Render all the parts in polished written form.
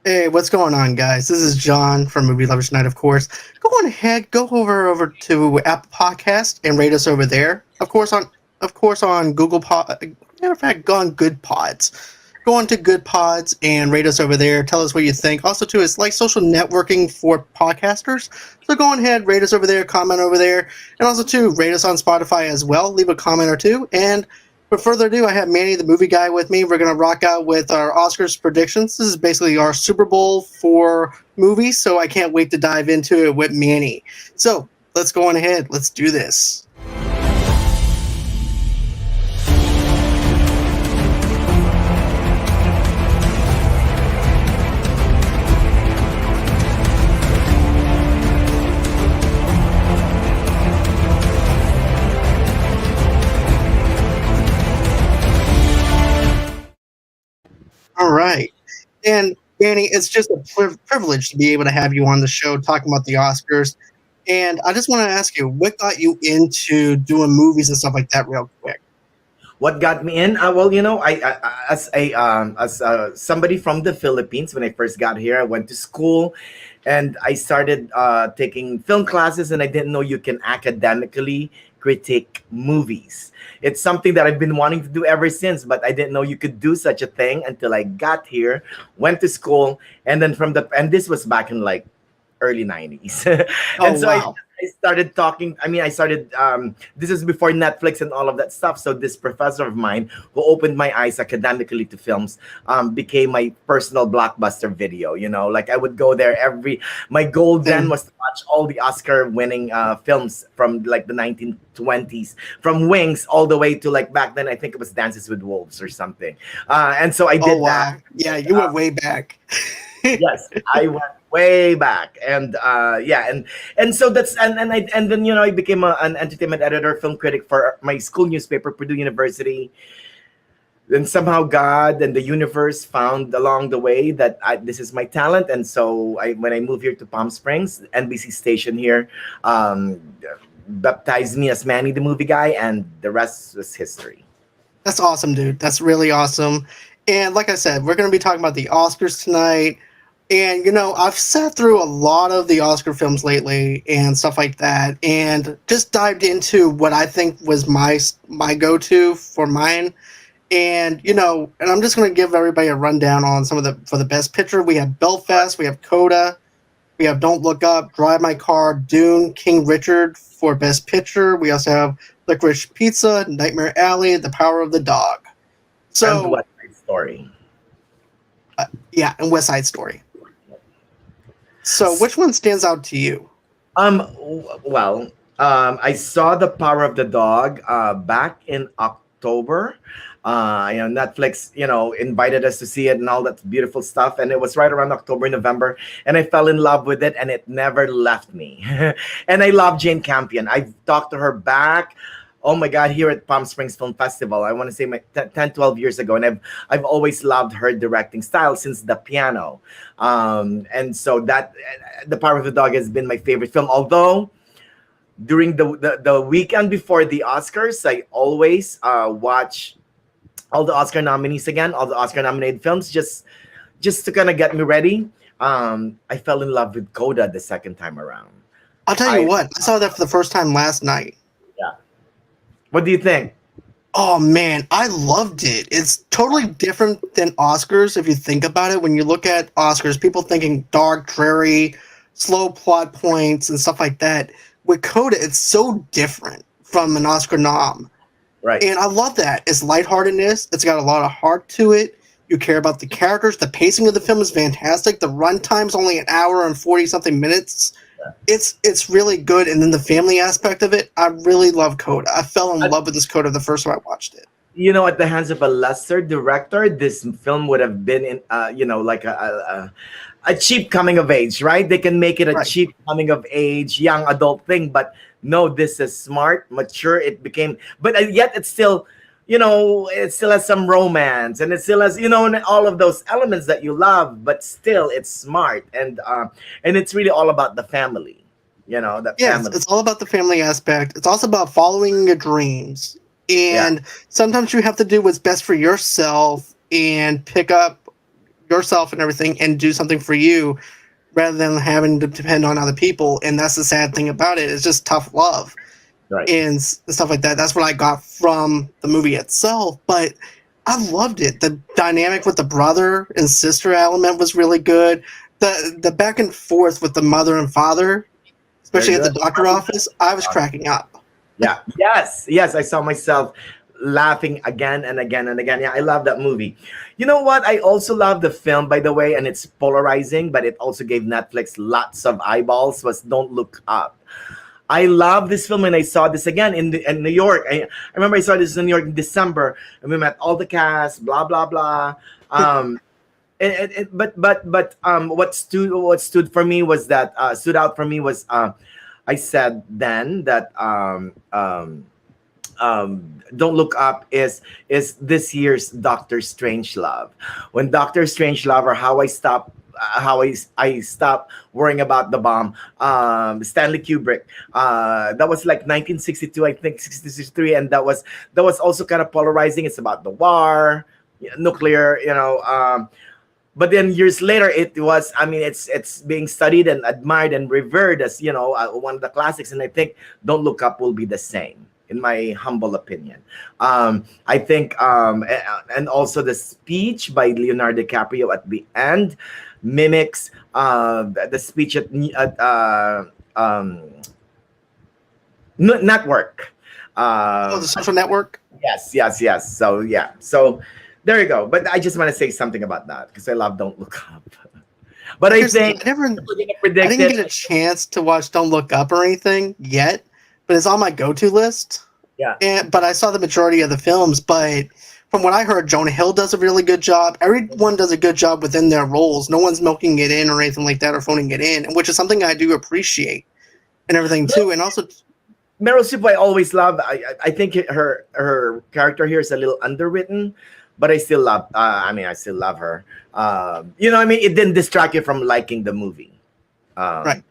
Hey, what's going on, guys? This is John from Movie Lovers Night, of course. Go on ahead, go over to Apple Podcast and rate us over there. Of course on Google Pod. Matter of fact, go on Good Pods. Go on to Good Pods and rate us over there. Tell us what you think. Also, too, it's like social networking for podcasters. So go on ahead, rate us over there, comment over there, and also too, rate us on Spotify as well. Leave a comment or two, and without further ado, I have Manny, the movie guy, with me. We're going to rock out with our Oscars predictions. This is basically our Super Bowl for movies, so I can't wait to dive into it with Manny. So let's go on ahead. Let's do this. All right. And Manny, it's just a privilege to be able to have you on the show talking about the Oscars. And I just want to ask you, what got you into doing movies and stuff like that, real quick? What got me in? Well, as somebody from the Philippines, when I first got here, I went to school, and I started taking film classes, and I didn't know you can academically critique movies. It's something that I've been wanting to do ever since, but I didn't know you could do such a thing until I got here, went to school, and then and this was back in like early 90s. Oh, And so wow. I started talking. I mean, I started, this is before Netflix and all of that stuff. So this professor of mine who opened my eyes academically to films became my personal blockbuster video. Like I would go there my goal then Then, was to watch all the Oscar winning films from like the 1920s, from Wings all the way to like back then, I think it was Dances with Wolves or something. And so I oh, did that. wow. Yeah, you went way back. Yes, I went way back, and yeah, and so that's and then I became an entertainment editor, film critic for my school newspaper, Purdue University. Then somehow God and the universe found along the way that this is my talent, and so when I moved here to Palm Springs, NBC station here, um, baptized me as Manny the movie guy, and the rest was history. That's awesome, dude. That's really awesome. And like I said, we're going to be talking about the Oscars tonight. And I've sat through a lot of the Oscar films lately and stuff like that, and just dived into what I think was my go-to for mine. And I'm just going to give everybody a rundown on some of the for the best picture. We have Belfast, we have Coda, we have Don't Look Up, Drive My Car, Dune, King Richard for best picture. We also have Licorice Pizza, Nightmare Alley, The Power of the Dog. And So what story? yeah, and West Side Story. So which one stands out to you? Well, I saw The Power of the Dog back in October. Netflix, invited us to see it and all that beautiful stuff. And it was right around October, November. And I fell in love with it, and it never left me. And I love Jane Campion. I've talked to her back. Oh my God, here at Palm Springs Film Festival. I want to say 10, 12 years ago. And I've always loved her directing style since The Piano. And so The Power of the Dog has been my favorite film. Although during the weekend before the Oscars, I always watch all the Oscar nominees again, all the Oscar nominated films, just to kind of get me ready. I fell in love with Coda the second time around. I'll tell you I what, I saw that for the first time last night. Yeah. What do you think? Oh man, I loved it. It's totally different than Oscars if you think about it. When you look at Oscars, people thinking dark, dreary, slow plot points and stuff like that. With Coda, it's so different from an Oscar nom. Right. And I love that. It's lightheartedness. It's got a lot of heart to it. You care about the characters. The pacing of the film is fantastic. The runtime's only an hour and 40 something minutes. It's really good. And then the family aspect of it, I really love Coda. I fell in love with this Coda the first time I watched it. At the hands of a lesser director, this film would have been in, like a cheap coming of age, right? They can make it a Right. cheap coming of age, young adult thing, but no, this is smart, mature. It became, but yet it's still, it still has some romance, and it still has, and all of those elements that you love, but still it's smart, and it's really all about the family, that Yes, family. it's all about the family aspect. It's also about following your dreams. Yeah. And sometimes you have to do what's best for yourself and pick up yourself and everything and do something for you rather than having to depend on other people. And that's the sad thing about it. It's just tough love Right. and stuff like that. That's what I got from the movie itself. But I loved it. The dynamic with the brother and sister element was really good. The back and forth with the mother and father, Very especially at the good. doctor office, I was cracking up. Yeah. Yes. Yes. I saw myself laughing again and again and again. Yeah, I love that movie. You know what? I also love the film, by the way, and it's polarizing, but it also gave Netflix lots of eyeballs. Was Don't Look Up. I love this film, and I saw this again in New York. I remember I saw this in New York in December, and we met all the cast. Blah blah blah. What stood for me was that stood out for me was I said then that Don't Look Up is this year's Doctor Strangelove. When Doctor Strangelove, or how I stopped worrying about the bomb. Stanley Kubrick. That was like 1962, I think, 63, and that was also kind of polarizing. It's about the war, nuclear, but then years later, it was. I mean, it's being studied and admired and revered as one of the classics. And I think Don't Look Up will be the same, in my humble opinion. I think, and also the speech by Leonardo DiCaprio at the end mimics the speech at Network. Oh, the social network. Yes, yes, yes. So yeah, so there you go. But I just want to say something about that because I love Don't Look Up. But I Here's the thing, think I never, we're gonna I predict didn't get it. a chance to watch Don't Look Up or anything yet, but it's on my go-to list. Yeah, But I saw the majority of the films. But from what I heard, Jonah Hill does a really good job. Everyone does a good job within their roles. No one's milking it in or anything like that, or phoning it in, which is something I do appreciate and everything too. And also, Meryl Streep, I always love. I think her character here is a little underwritten, but I still love. I still love her. I mean, it didn't distract you from liking the movie. right? Um,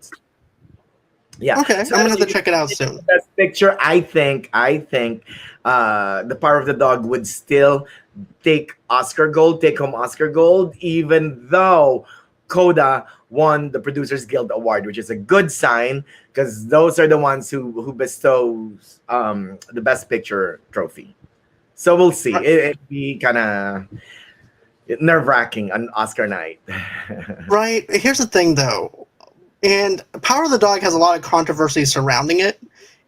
yeah. Okay, I'm So gonna have to check it out soon. best picture, I think The Power of the Dog would still take home Oscar gold, even though Coda won the Producers Guild Award, which is a good sign because those are the ones who bestows the best picture trophy. So we'll see. Right. It'd be kind of nerve wracking on Oscar night. Right. Here's the thing, though. And Power of the Dog has a lot of controversy surrounding it.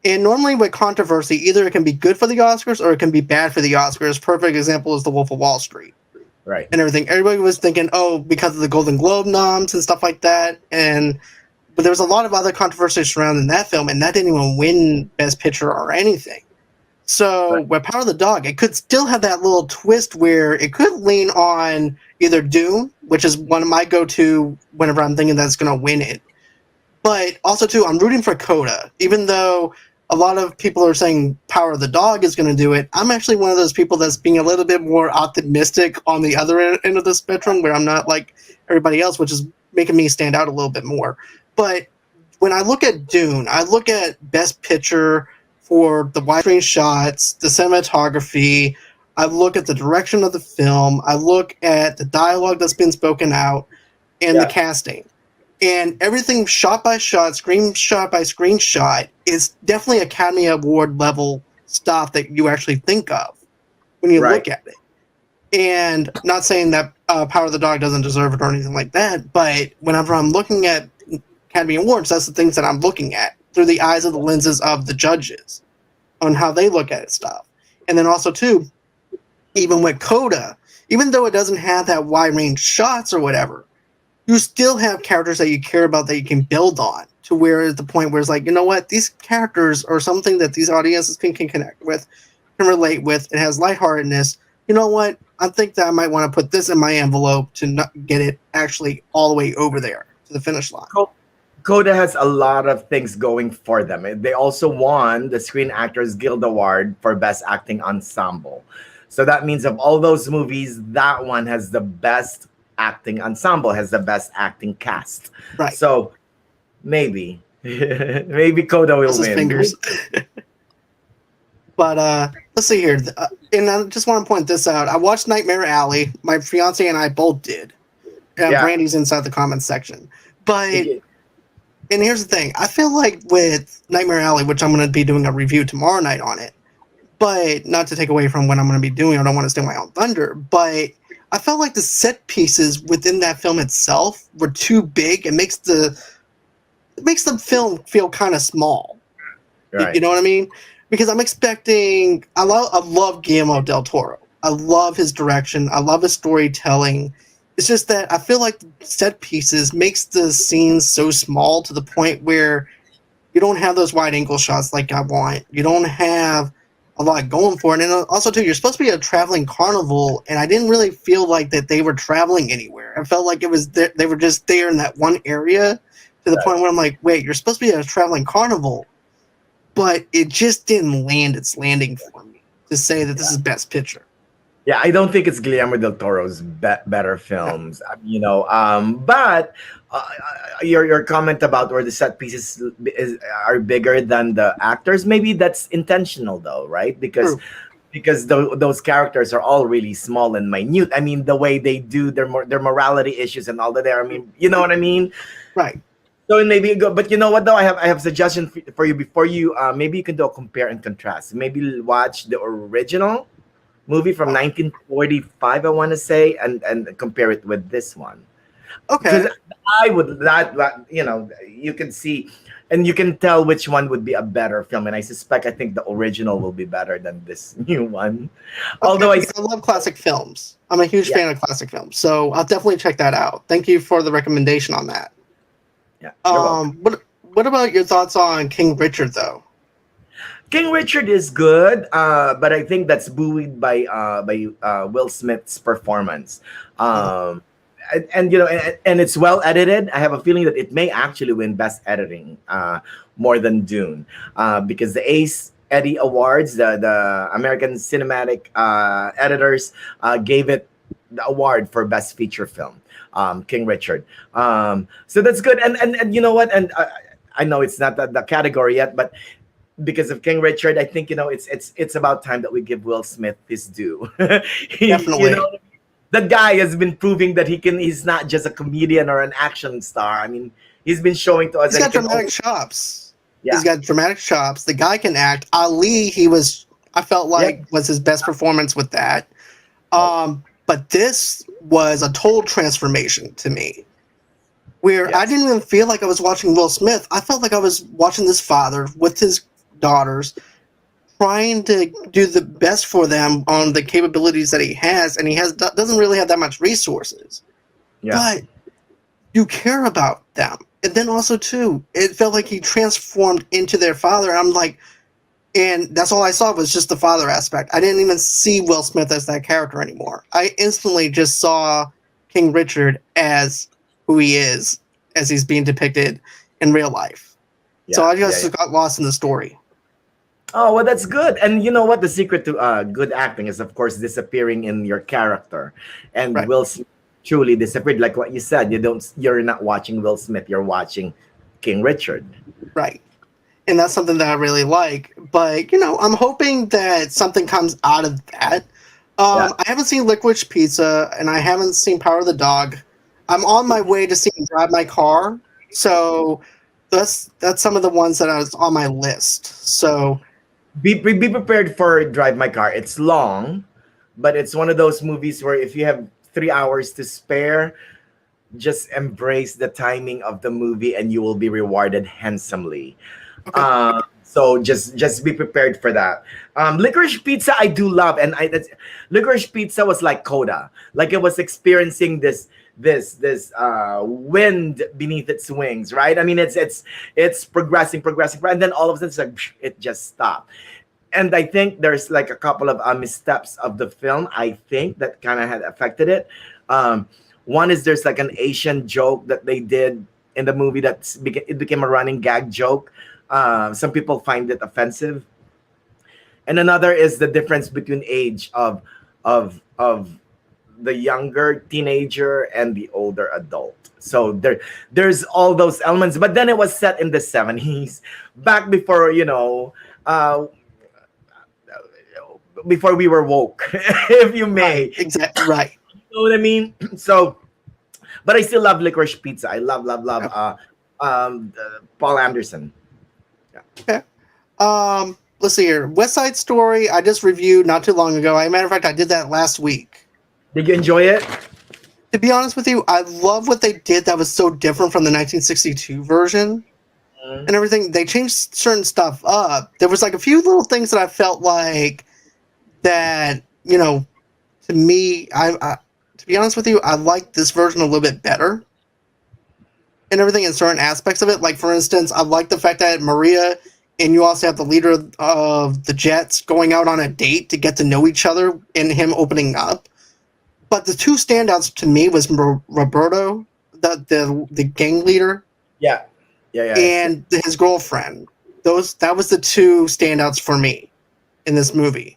And normally with controversy, either it can be good for the Oscars or it can be bad for the Oscars. Perfect example is The Wolf of Wall Street Right. and everything. Everybody was thinking, oh, because of the Golden Globe noms and stuff like that. But there was a lot of other controversy surrounding that film, and that didn't even win Best Picture or anything. So Right. with Power of the Dog, it could still have that little twist where it could lean on either Dune, which is one of my go-to whenever I'm thinking that's going to win it. But also, too, I'm rooting for Coda. Even though a lot of people are saying Power of the Dog is going to do it, I'm actually one of those people that's being a little bit more optimistic on the other end of the spectrum, where I'm not like everybody else, which is making me stand out a little bit more. But when I look at Dune, I look at Best Picture for the widescreen shots, the cinematography. I look at the direction of the film. I look at the dialogue that's been spoken out and the Yeah. casting. And everything shot by shot, screenshot by screenshot is definitely Academy Award level stuff that you actually think of when you Right. look at it. And not saying that Power of the Dog doesn't deserve it or anything like that, but whenever I'm looking at Academy Awards, that's the things that I'm looking at through the eyes of the lenses of the judges on how they look at stuff. And then also, too, even with Coda, even though it doesn't have that wide range shots or whatever, you still have characters that you care about that you can build on to where at the point where it's like, you know what, these characters are something that these audiences can connect with, can relate with. It has lightheartedness. You know what? I think that I might want to put this in my envelope to not get it actually all the way over there to the finish line. Coda has a lot of things going for them. They also won the Screen Actors Guild Award for Best Acting Ensemble. So that means of all those movies, that one has the best acting ensemble, has the best acting cast. Right. So maybe, maybe Coda will Cross his win. fingers. But let's see here. And I just want to point this out. I watched Nightmare Alley. My fiance and I both did. Yeah. Brandy's inside the comments section. But It- and here's the thing: I feel like with Nightmare Alley, which I'm going to be doing a review tomorrow night on it, but not to take away from what I'm going to be doing. I don't want to steal my own thunder, but I felt like the set pieces within that film itself were too big. It makes the film feel kind of small. You right. know what I mean? Because I'm expecting. I love Guillermo del Toro. I love his direction. I love his storytelling. It's just that I feel like the set pieces makes the scenes so small to the point where you don't have those wide angle shots like I want. You don't have a lot going for it. And also, too, you're supposed to be a traveling carnival, and I didn't really feel like that they were traveling anywhere. I felt like they were just there in that one area to the Right. point where I'm like, wait, you're supposed to be a traveling carnival, but it just didn't land its landing for me to say that this is best picture. Yeah, I don't think it's Guillermo del Toro's better No. films, but your comment about where the set pieces are bigger than the actors, maybe that's intentional, though, right? Because True. those characters are all really small and minute. I mean, the way they do their morality issues and all that. There, I mean, you know what I mean. Right. So maybe go, but you know what though? I have suggestion for you before you. Maybe you can do a compare and contrast. Maybe watch the original movie from Oh, 1945, I want to say, and compare it with this one, because okay. I would you can see, and you can tell which one would be a better film, and I think the original will be better than this new one, Okay. although Because I love classic films. I'm a huge yeah, fan of classic films, so I'll definitely check that out. Thank you for the recommendation on that. yeah, you're welcome. What about your thoughts on King Richard though? King Richard is good, but I think that's buoyed by Will Smith's performance. Uh, Um, and it's well edited. I have a feeling that it may actually win Best Editing more than Dune, because the Ace Eddie Awards, the American Cinematic Editors, gave it the award for Best Feature Film. King Richard. So that's good. And you know what? And I know it's not the category yet, but because of King Richard, I think it's about time that we give Will Smith his due. You Definitely. know, the guy has been proving that he's not just a comedian or an action star. I mean, he's been showing to us He's that he got can dramatic also, chops. He's yeah, got dramatic chops. The guy can act. Ali, I felt yep. like was his best performance with that. Oh, But this was a total transformation to me, where I yes, didn't even feel like I was watching Will Smith. I felt like I was watching this father with his daughters, trying to do the best for them on the capabilities that he has, and doesn't really have that much resources. yeah, But you care about them. And then also too, it felt like he transformed into their father. And I'm like, and that's all I saw was just the father aspect. I didn't even see Will Smith as that character anymore. I instantly just saw King Richard as who he is, as he's being depicted in real life. So yeah, I yeah, yeah. just got lost in the story. Oh, well, that's good. And you know what? The secret to good acting is, of course, disappearing in your character. And Right, Will Smith truly disappeared. Like what you said, you're not watching Will Smith. You're watching King Richard. right. And that's something that I really like. But I'm hoping that something comes out of that. Yeah. I haven't seen Licorice Pizza, and I haven't seen Power of the Dog. I'm on my way to see Drive My Car, so that's some of the ones that I was on my list. So Be prepared for Drive My Car. It's long, but it's one of those movies where if you have 3 hours to spare, just embrace the timing of the movie and you will be rewarded handsomely. okay, So just be prepared for that. Licorice Pizza I do love, and Licorice Pizza was like Coda, like it was experiencing this wind beneath its wings, right? I mean, it's progressing, and then all of a sudden it's like it just stopped. And I think there's like a couple of missteps of the film. I think that kind of had affected it. Um, One is there's like an Asian joke that they did in the movie it became a running gag joke. Some people find it offensive, and another is the difference between age of the younger teenager and the older adult. So there's all those elements, but then it was set in the 70s, back before before we were woke, if you right, may. exactly, right. You know what I mean? So But I still love Licorice Pizza. I love Yeah. Paul Anderson. Yeah. Okay. Let's see here. West Side Story. I just reviewed not too long ago. As a matter of fact, I did that last week. Did you enjoy it? To be honest with you, I love what they did that was so different from the 1962 version Mm. and everything. They changed certain stuff up. There was like a few little things that I felt like that, to me, to be honest with you, I like this version a little bit better and everything in certain aspects of it. Like, for instance, I like the fact that Maria and you also have the leader of the Jets going out on a date to get to know each other and him opening up. But the two standouts to me was Roberto, the gang leader, Yeah. Yeah. and his girlfriend. That was the two standouts for me in this movie.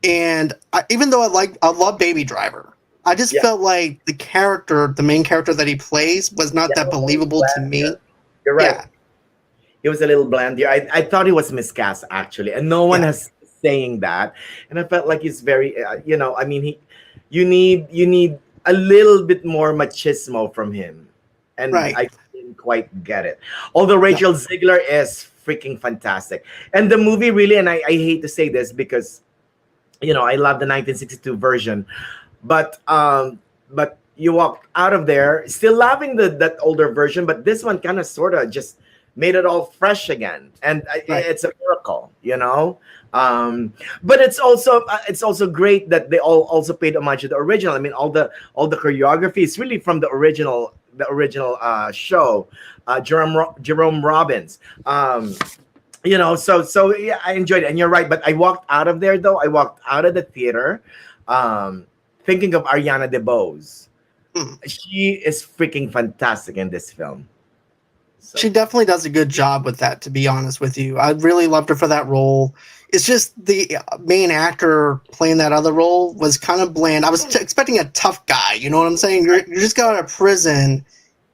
And even though I love Baby Driver, I just Yeah. felt like the main character that he plays, was not Yeah. that It was a little believable to bland me. here. You're right. Yeah, It was a little bland here. I thought he was miscast actually, and no one yeah, has saying that. And I felt like he's very, I mean, you need a little bit more machismo from him, and right. I didn't quite get it. Although No, Rachel Ziegler is freaking fantastic, and the movie really, and I hate to say this because I love the 1962 version, but you walk out of there still loving that older version, but this one kind of sort of just made it all fresh again, and right. it's a miracle. um but it's also great that they all also paid homage to the original. I mean, all the choreography is really from the original show. Jerome Robbins. So yeah, I enjoyed it, and you're right. But I walked out of there, though. I walked out of the theater, um, thinking of Ariana DeBose. Hmm. She is freaking fantastic in this film. So She definitely does a good job with that, to be honest with you. I really loved her for that role. It's just the main actor playing that other role was kind of bland. I was expecting a tough guy, you know what I'm saying? You just got out of prison,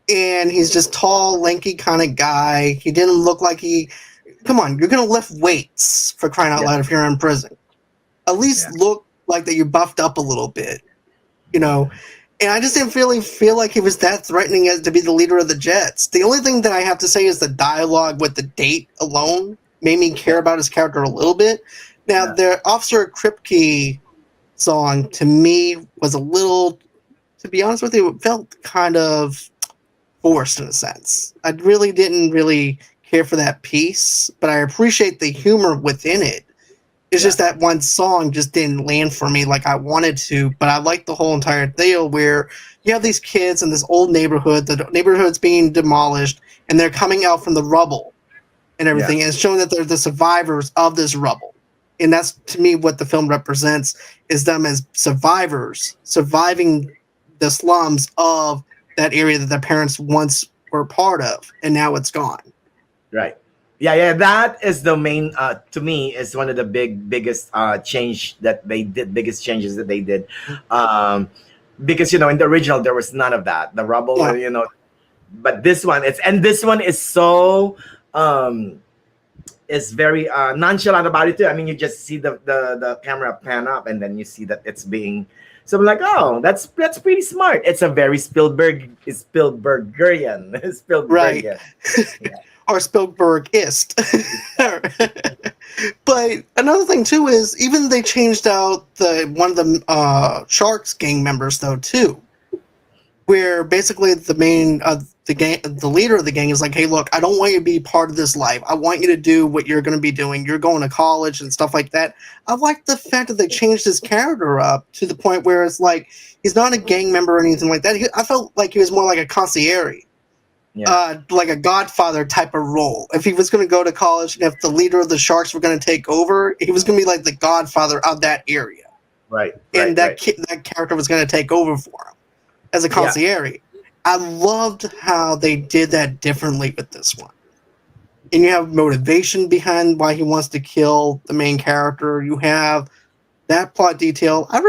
and he's just tall, lanky kind of guy. He didn't look like he. Come on, you're going to lift weights for crying out yeah, loud if you're in prison. At yeah, least look like that you buffed up a little bit, you know? yeah, And I just didn't really feel like he was that threatening as to be the leader of the Jets. The only thing that I have to say is the dialogue with the date alone made me care yeah, about his character a little bit. Now, yeah, the Officer Kripke song to me was a little, to be honest with you, it felt kind of forced in a sense. I didn't really care for that piece, but I appreciate the humor within it. It's yeah, just that one song just didn't land for me like I wanted to, but I like the whole entire deal where you have these kids in this old neighborhood, the neighborhood's being demolished, and they're coming out from the rubble and yeah, everything, and it's showing that they're the survivors of this rubble. And that's, to me, what the film represents, is them as survivors, surviving the slums of that area that their parents once were part of, and now it's gone. right. Yeah. That is the main. To me, is one of the biggest biggest changes that they did. Um, because in the original there was none of that. The rubble, Yeah, but this one is so um is very nonchalant about it too. I mean, you just see the camera pan up, and then you see that it's being. So I'm like, oh, that's pretty smart. It's a very Spielbergerian, right. Spielbergian. Yeah, Or Spielberg-ist. But another thing too is even they changed out the one of the Sharks gang members though too, where basically the leader of the gang is like, hey, look, I don't want you to be part of this life. I want you to do what you're going to be doing. You're going to college and stuff like that. I like the fact that they changed his character up to the point where it's like he's not a gang member or anything like that. I felt like he was more like a concierge, yeah, like a Godfather type of role. If he was going to go to college and if the leader of the Sharks were going to take over, he was going to be like the Godfather of that area, right, and right, right. that character was going to take over for him as a Yeah, concierge. I loved how they did that differently with this one. And you have motivation behind why he wants to kill the main character. You have that plot detail. I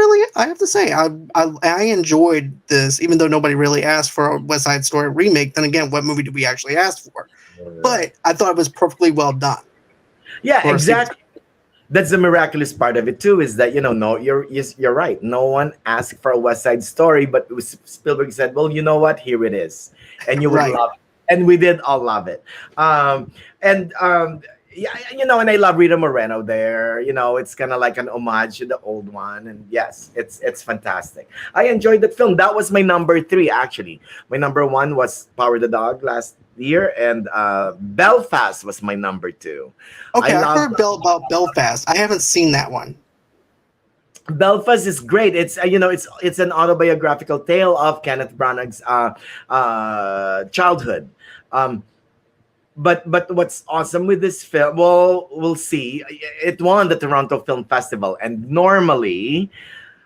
have to say, I enjoyed this, even though nobody really asked for a West Side Story remake. Then again, what movie did we actually ask for? right. But I thought it was perfectly well done Yeah, for a sequel. exactly. That's the miraculous part of it too. Is that no, you're right. No one asked for a West Side Story, but Spielberg said, "Well, you know what? Here it is, and you would Right. love it." And we did all love it. And yeah, and I love Rita Moreno there. It's kind of like an homage to the old one, and yes, it's fantastic. I enjoyed that film. That was my number three, actually. My number one was Power the Dog last year, and Belfast was my number two. I Okay, I love heard about Belfast. I haven't seen that one. Belfast is great. It's it's an autobiographical tale of Kenneth Branagh's childhood. Um, but what's awesome with this film? Well, we'll see. It won the Toronto Film Festival, and normally,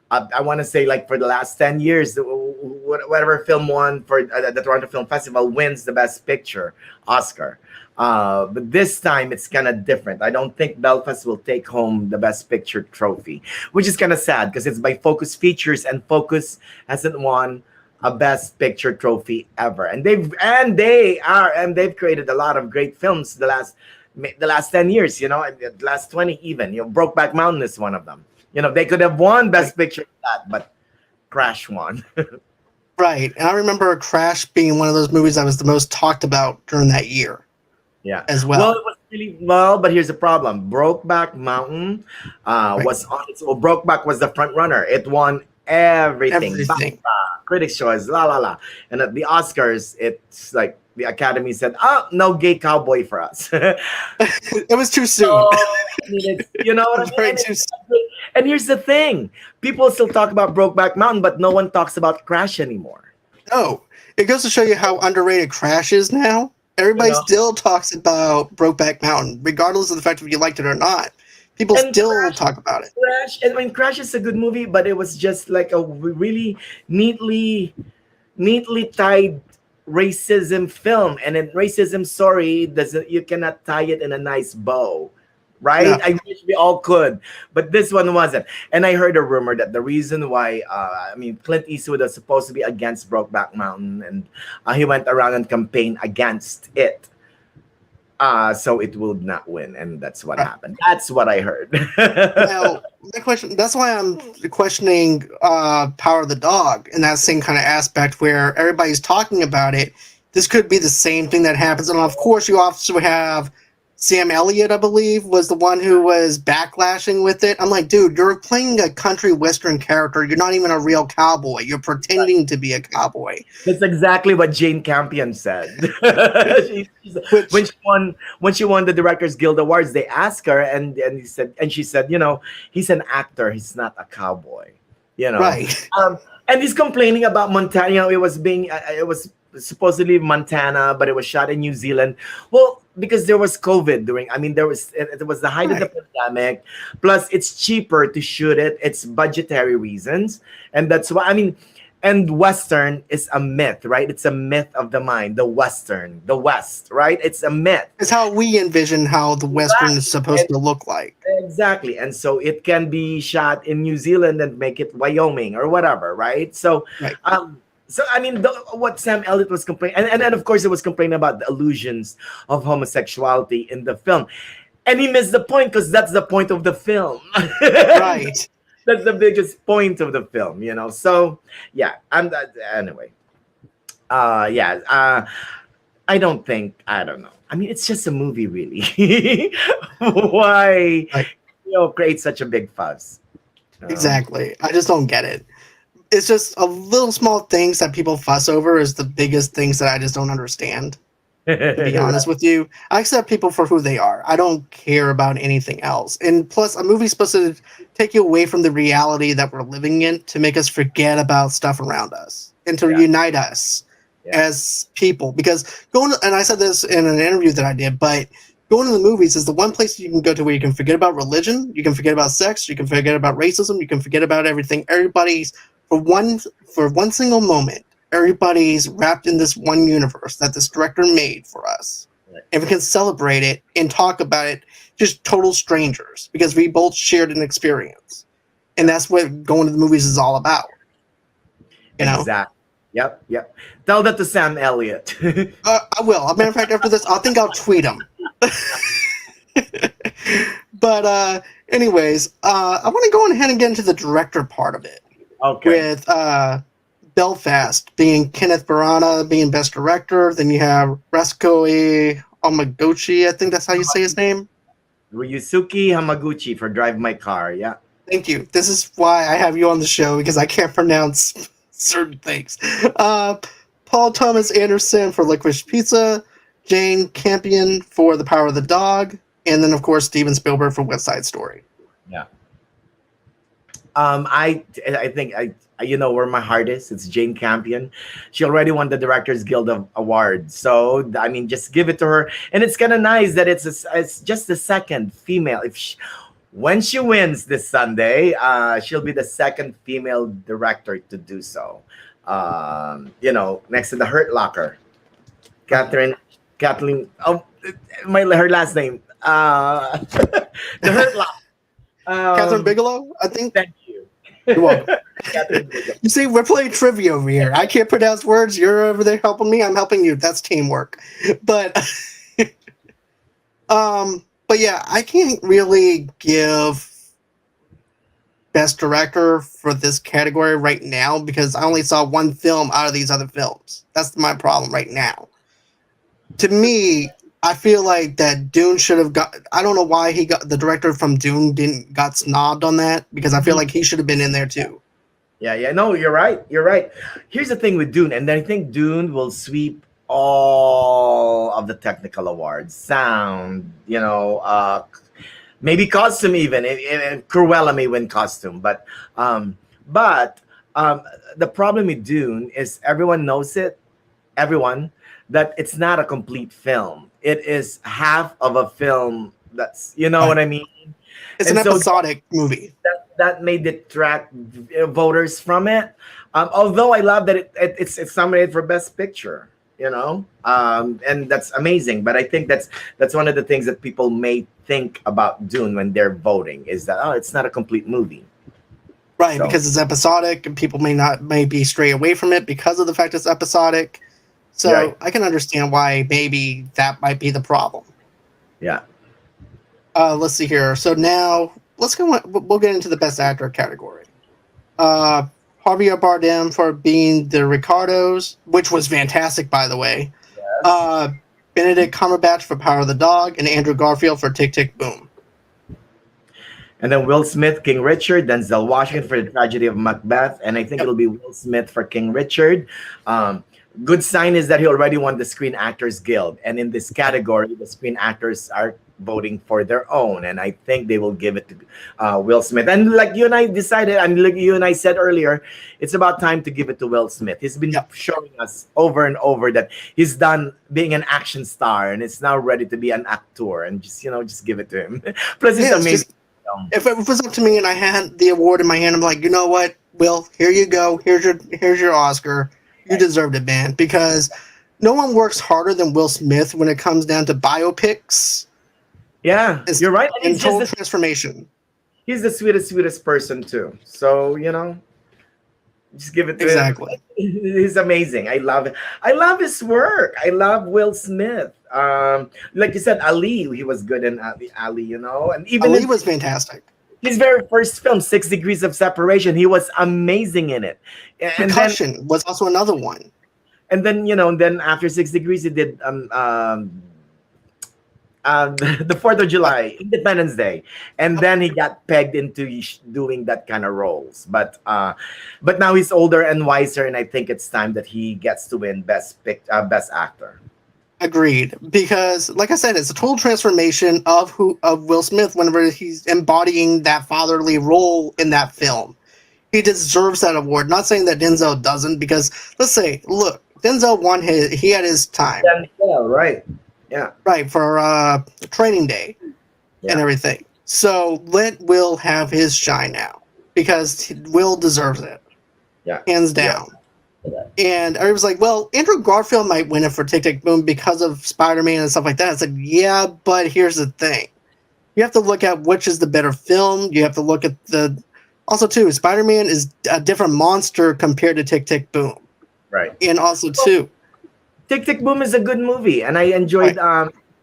I want to say like for the last 10 years, whatever film won for the Toronto Film Festival wins the Best Picture Oscar. But this time it's kind of different. I don't think Belfast will take home the Best Picture trophy, which is kind of sad because it's by Focus Features, and Focus hasn't won a Best Picture trophy ever. And they've created a lot of great films the last 10 years. The last 20 even. Brokeback Mountain is one of them. They could have won Best Picture for that, but Crash won. Right. And I remember Crash being one of those movies that was the most talked about during that year Yeah. as well. Well, it was really well, but here's the problem. Brokeback Mountain was on its. Well, Brokeback was the front runner. It won everything. Everything. Critics' choice, la la la. And at the Oscars, it's like the Academy said, "Oh, no gay cowboy for us." It was too soon. So, I mean, you know It what was I very mean? too soon. And here's the thing: people still talk about Brokeback Mountain, but no one talks about Crash anymore. No. It goes to show you how underrated Crash is now. Everybody You know? still talks about Brokeback Mountain, regardless of the fact if you liked it or not. People And still Crash, talk about it. Crash is a good movie, but it was just like a really neatly tied racism film, and in racism story doesn't you cannot tie it in a nice bow, right? No. I wish we all could, but this one wasn't. And I heard a rumor that the reason why Clint Eastwood was supposed to be against Brokeback Mountain, and he went around and campaigned against it, so it would not win, and that's what happened. That's what I heard. Now, my question, that's why I'm questioning Power of the Dog in that same kind of aspect where everybody's talking about it. This could be the same thing that happens. And of course, you also have Sam Elliott, I believe, was the one who was backlashing with it. I'm like, dude, you're playing a country western character. You're not even a real cowboy. You're pretending to be a cowboy. That's exactly what Jane Campion said. When she won the Directors Guild Awards, they asked her, and she said, he's an actor. He's not a cowboy. Right. And he's complaining about Montana. It was supposedly Montana, but it was shot in New Zealand. Well, because there was COVID it was the height of the pandemic. Plus, it's cheaper to shoot it. It's budgetary reasons, and that's why. And Western is a myth, right? It's a myth of the mind. The Western, the West, right? It's a myth. It's how we envision how the western is supposed to look like. Exactly. And so it can be shot in New Zealand and make it Wyoming or whatever, right? So, Right. What Sam Elliott was complaining, and then of course it was complaining about the illusions of homosexuality in the film. And he missed the point because that's the point of the film. Right. That's the biggest point of the film, So, yeah, anyway. I don't know. It's just a movie, really. Why, create such a big fuss? Exactly. I just don't get it. It's just a little small things that people fuss over is the biggest things that I just don't understand. To be honest with you, I accept people for who they are. I don't care about anything else. And plus, a movie's supposed to take you away from the reality that we're living in to make us forget about stuff around us and to unite us as people. Because and I said this in an interview that I did, but going to the movies is the one place you can go to where you can forget about religion, you can forget about sex, you can forget about racism, you can forget about everything. Everybody's for one single moment. Everybody's wrapped in this one universe that this director made for us. Right. And we can celebrate it and talk about it, just total strangers, because we both shared an experience. And that's what going to the movies is all about. Exactly. Yep. Tell that to Sam Elliott. I will. As a matter of fact, after this, I think I'll tweet him. But anyways, I want to go ahead and get into the director part of it Okay. with Belfast being Kenneth Branagh being best director. Then you have Reskoe Omaguchi. I think that's how you say his name. Ryusuke Hamaguchi for Drive My Car. Yeah. Thank you. This is why I have you on the show because I can't pronounce certain things. Uh, Paul Thomas Anderson for Licorice Pizza, Jane Campion for The Power of the Dog, and then of course Steven Spielberg for West Side Story. Yeah. I think you know where my heart is. It's Jane Campion. She already won the Directors Guild of Award. So I mean, just give it to her. And it's kind of nice that it's just the second female. When she wins this Sunday, she'll be the second female director to do so. You know, next to the Hurt Locker, Kathleen. Oh, her last name. The Hurt Locker. Catherine Bigelow, I think. Thank you. You're welcome. Catherine Bigelow. You see, we're playing trivia over here. I can't pronounce words. You're over there helping me. I'm helping you. That's teamwork. But, but yeah, I can't really give best director for this category right now because I only saw one film out of these other films. That's my problem right now. To me, I feel like that Dune should have got. I don't know why the director from Dune didn't got snobbed on that because I feel like he should have been in there too. Yeah. No, you're right. You're right. Here's the thing with Dune, and I think Dune will sweep all of the technical awards, sound, maybe costume even. Cruella may win costume, but the problem with Dune is everyone knows it. Everyone that it's not a complete film. It is half of a film. That's what I mean. It's an episodic movie. That may detract voters from it. Although I love that it's nominated for Best Picture. And that's amazing. But I think that's one of the things that people may think about Dune when they're voting is that it's not a complete movie. Right, because it's episodic, and people may be stray away from it because of the fact it's episodic. So right. I can understand why maybe that might be the problem. Yeah. Let's see here. So now we'll get into the Best Actor category. Javier Bardem for being the Ricardos, which was fantastic, by the way. Yes. Benedict Cumberbatch for Power of the Dog, and Andrew Garfield for Tick, Tick, Boom. And then Will Smith, King Richard, Denzel Washington for The Tragedy of Macbeth, and I think it'll be Will Smith for King Richard. Good sign is that he already won the Screen Actors Guild. And in this category, the screen actors are voting for their own. And I think they will give it to Will Smith. And like you and I decided, like you and I said earlier, it's about time to give it to Will Smith. He's been showing us over and over that he's done being an action star and it's now ready to be an actor. And just give it to him. Plus, it's amazing. If it was up to me and I had the award in my hand, I'm like, you know what, Will, here you go. Here's your Oscar. You deserved it, man, because no one works harder than Will Smith when it comes down to biopics. Yeah, you're right. And total transformation. He's the sweetest person, too. So, just give it to him. He's amazing. I love it. I love his work. I love Will Smith. Like you said, Ali, he was good in Ali, And even Ali was fantastic. His very first film, 6 Degrees of Separation, he was amazing in it. And Concussion was also another one. And then, then after 6 Degrees, he did the 4th of July, Independence Day. And then he got pegged into doing that kind of roles. But now he's older and wiser, and I think it's time that he gets to win Best Actor. Agreed, because like I said, it's a total transformation of Will Smith whenever he's embodying that fatherly role in that film. He deserves that award. Not saying that Denzel doesn't, because let's say, look, Denzel won he had his time. Denzel, right? Yeah, right, for Training Day and everything. So let Will have his shine now, because Will deserves it. Yeah, hands down. Yeah. And everybody was like, well, Andrew Garfield might win it for Tick, Tick, Boom because of Spider-Man and stuff like that. I said, yeah, but here's the thing. You have to look at which is the better film. You have to look at also, too, Spider-Man is a different monster compared to Tick, Tick, Boom. Right. And also, too, Tick, Tick, Boom is a good movie. And I enjoyed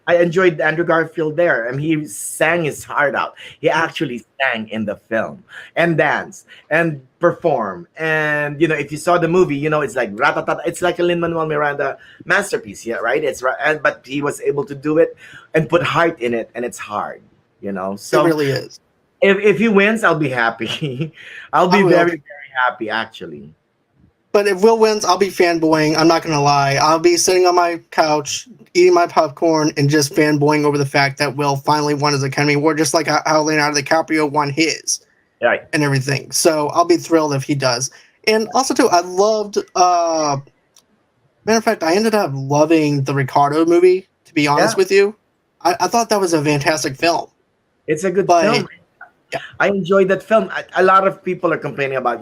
I enjoyed Andrew Garfield there. I mean, he sang his heart out. He actually sang in the film and danced and performed. And if you saw the movie, it's like ratatata. It's like a Lin Manuel Miranda masterpiece, yeah, right? It's right, but he was able to do it and put heart in it, and it's hard. It So really is. if he wins, I'll be happy. I'll I be will. very very happy actually. But if Will wins, I'll be fanboying. I'm not gonna lie. I'll be sitting on my couch, eating my popcorn, and just fanboying over the fact that Will finally won his Academy Award, just like how Leonardo DiCaprio won his Right. and everything. So I'll be thrilled if he does. And also, too, I loved. Matter of fact, I ended up loving the Ricardo movie. To be honest Yeah, with you, I thought that was a fantastic film. it's a good But film. yeah, I enjoyed that film. A lot of people are complaining about,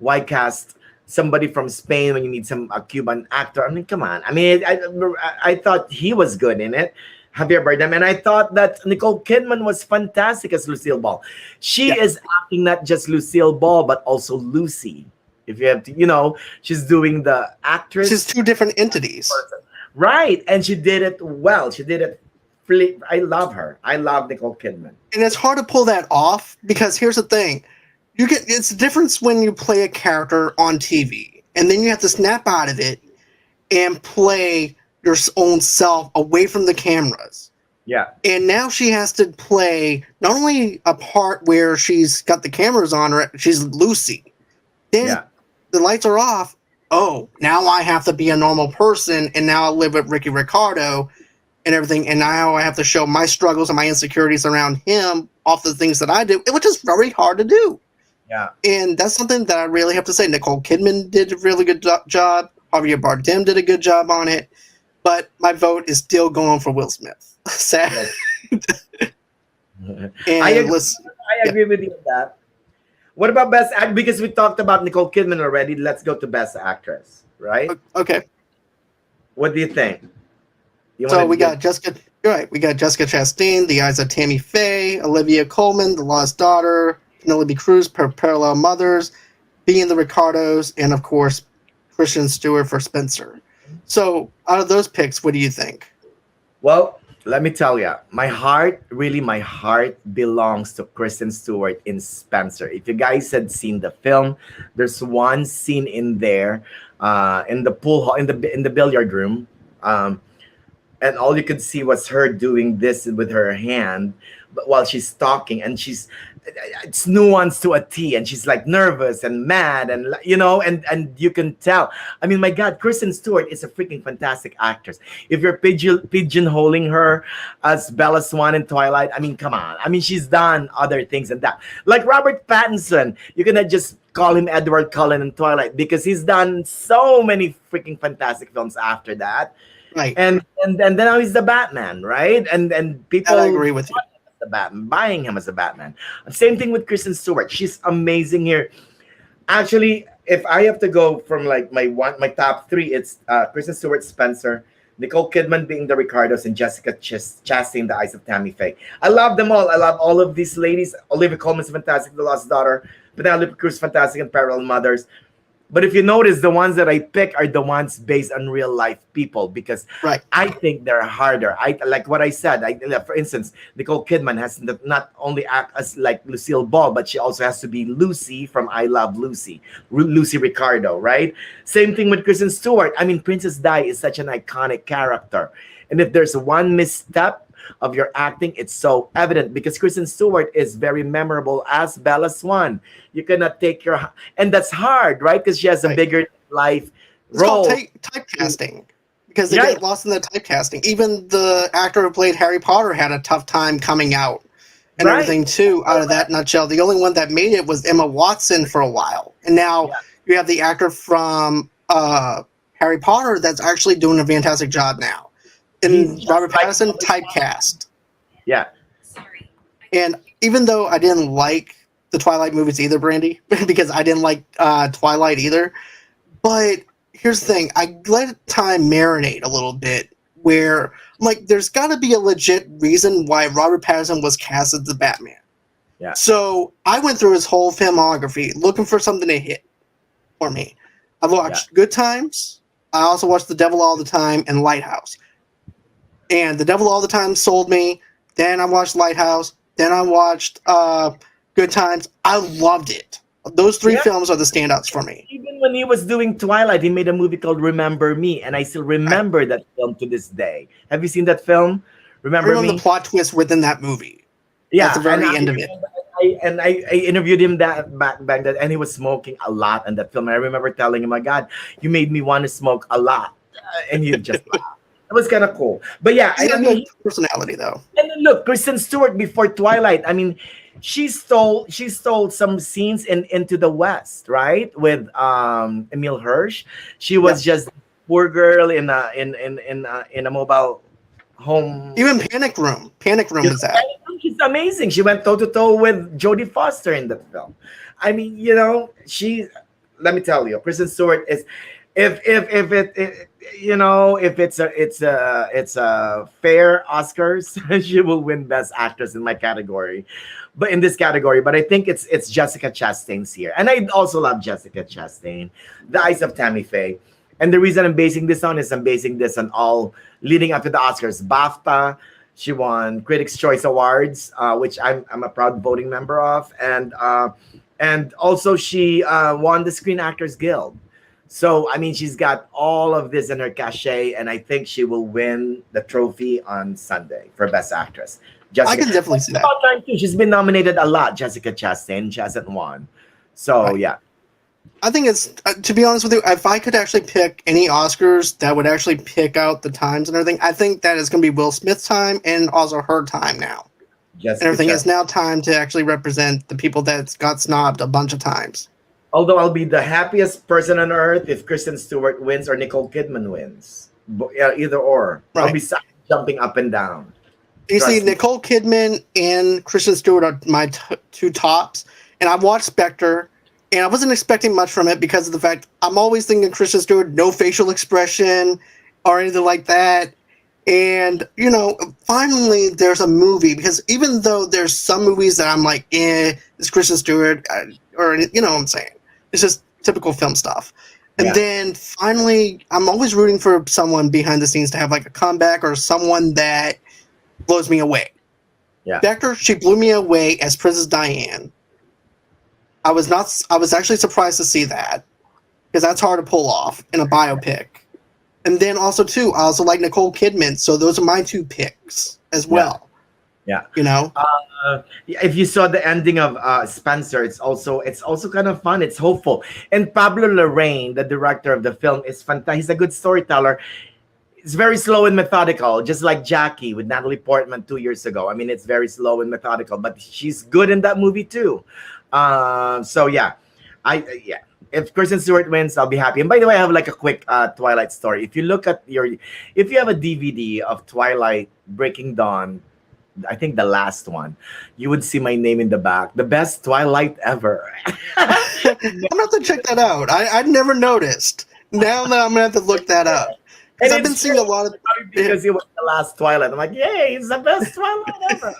why cast somebody from Spain when you need some a Cuban actor. I mean, come on. I mean, I thought he was good in it, Javier Bardem, and I thought that Nicole Kidman was fantastic as Lucille Ball. She yeah, is acting not just Lucille Ball but also Lucy. If you have to, she's doing the it's just actress two different entities. right, and she did it well. She did it. I love her. I love Nicole Kidman. And it's hard to pull that off because here's the thing. It's a difference when you play a character on TV and then you have to snap out of it and play your own self away from the cameras. Yeah, And now she has to play not only a part where she's got the cameras on her, she's Lucy. Then yeah. the lights are off. Oh, now I have to be a normal person and now I live with Ricky Ricardo and everything. And now I have to show my struggles and my insecurities around him off the things that I do, which is very hard to do. Yeah. And that's something that I really have to say. Nicole Kidman did a really good job. Javier Bardem did a good job on it. But my vote is still going for Will Smith. Sad. Yes. I And agree, I yeah, agree with you on that. What about best act? Because we talked about Nicole Kidman already. Let's go to best actress, right? okay. What do you think? You want So to we give? got Jessica. You're right. We got Jessica Chastain, The Eyes of Tammy Faye, Olivia Colman, The Lost Daughter, Penelope Cruz, Parallel Mothers, Being the Ricardos, and of course Kristen Stewart for Spencer. So out of those picks, what do you think? Well, let me tell you, my heart belongs to Kristen Stewart in Spencer. If you guys had seen the film, there's one scene in there, in the pool hall, in the billiard room. And all you could see was her doing this with her hand, but while she's talking, and it's nuanced to a T, and she's like nervous and mad, and and you can tell. I mean, my God, Kristen Stewart is a freaking fantastic actress. If you're pigeonholing her as Bella Swan in Twilight, I mean, come on. I mean, she's done other things than that, like Robert Pattinson. You cannot just call him Edward Cullen in Twilight because he's done so many freaking fantastic films after that, Right. and then now he's the Batman, right? And That I people agree with you. the Batman, buying him as a Batman. Same thing with Kristen Stewart. She's amazing here. Actually, if I have to go from like my top three, it's Kristen Stewart, Spencer, Nicole Kidman being the Ricardos, and Jessica Chastain, The Eyes of Tammy Faye. I love them all. I love all of these ladies. Olivia Colman's fantastic, The Lost Daughter. Penelope Cruz, fantastic, and Parallel Mothers. But if you notice, the ones that I pick are the ones based on real life people because Right. I think they're harder. I like what I said. For instance, Nicole Kidman has to not only act as like Lucille Ball, but she also has to be Lucy from I Love Lucy, Lucy Ricardo, right? Same thing with Kristen Stewart. I mean, Princess Di is such an iconic character, and if there's one misstep of your acting, it's so evident because Kristen Stewart is very memorable as Bella Swan. You cannot take and that's hard, right? Because she has a Right. bigger life It's called role. typecasting because they Right, get lost in the typecasting. Even the actor who played Harry Potter had a tough time coming out and right. everything too. Out of that nutshell, the only one that made it was Emma Watson for a while, and now Yeah. you have the actor from Harry Potter that's actually doing a fantastic job now. He's And just Robert like Pattinson typecast. yeah, And even though I didn't like the Twilight movies either, Brandy, because I didn't like Twilight either, but here's the thing: I let time marinate a little bit. Where like, there's got to be a legit reason why Robert Pattinson was cast as the Batman. yeah, So I went through his whole filmography looking for something to hit for me. I've yeah, watched Good Times. I also watched The Devil All the Time and Lighthouse. and The Devil All the Time sold me. Then I watched Lighthouse. Then I watched Good Times. I loved it. Those three Yeah. films are the standouts for me. Even when he was doing Twilight, he made a movie called Remember Me, and I still Right. remember that film to this day. Have you seen that film? I Remember remember the Me? plot twist within that movie at the Yeah, and very end of it. I interviewed him that back then, and he was smoking a lot in that film. And I remember telling him, "My God, you made me want to smoke a lot," and he just laughed. It was kind of cool. But yeah, He's I got a good mean, personality, though. and then look, Kristen Stewart before Twilight. I mean, she stole some scenes in Into the West, right? With Emil Hirsch. She was Yep. just poor girl in a mobile home. Even Panic Room You was that. know, she's amazing. She went toe to toe with Jodie Foster in that film. I mean, she. Let me tell you, Kristen Stewart is. If if it's a fair Oscars, she will win Best Actress in my category, but in this category. But I think it's Jessica Chastain's here, and I also love Jessica Chastain, The Eyes of Tammy Faye. And the reason I'm basing this on is I'm basing this on all leading up to the Oscars. BAFTA, she won Critics' Choice Awards, which I'm a proud voting member of, and also she won the Screen Actors Guild. So I mean, she's got all of this in her cachet, and I think she will win the trophy on Sunday for Best Actress. I Jessica, can definitely see it's that. about time too. She's been nominated a lot, Jessica Chastain. She hasn't won. So Right. yeah, I think it's to be honest with you, if I could actually pick any Oscars that would actually pick out the times and everything, I think that is going to be Will Smith's time and also her time now. And Jessica everything is Chastain. now time to actually represent the people that got snobbed a bunch of times. Although I'll be the happiest person on earth if Kristen Stewart wins or Nicole Kidman wins. Yeah, either or. I'll Right. be jumping up and down. You see, Trust me. Nicole Kidman and Kristen Stewart are my two tops, and I've watched Spectre, and I wasn't expecting much from it because of the fact I'm always thinking Kristen Stewart, no facial expression or anything like that. And finally, there's a movie because even though there's some movies that I'm like, it's Kristen Stewart, or what I'm saying, it's just typical film stuff. And Yeah. then finally, I'm always rooting for someone behind the scenes to have like a comeback or someone that blows me away. Yeah. Spectre, she blew me away as Princess Diane. I was not. I was actually surprised to see that because that's hard to pull off in a biopic. And then also too, I also like Nicole Kidman, so those are my two picks as well. Yeah. You know, If you saw the ending of Spencer, it's also kind of fun. It's hopeful. And Pablo Larraín, the director of the film, is fantastic. He's a good storyteller. It's very slow and methodical, just like Jackie with Natalie Portman 2 years ago. I mean, it's very slow and methodical, but she's good in that movie too. So yeah, yeah. If Kristen Stewart wins, I'll be happy. And by the way, I have like a quick Twilight story. If you look at if you have a DVD of Twilight Breaking Dawn, I think the last one, you would see my name in the back. The best Twilight ever. I'm gonna have to check that out. I'd never noticed. Now that I'm gonna have to look that up because And I've been it's seeing a lot of because it was the last Twilight. I'm like, yay, it's the best Twilight ever.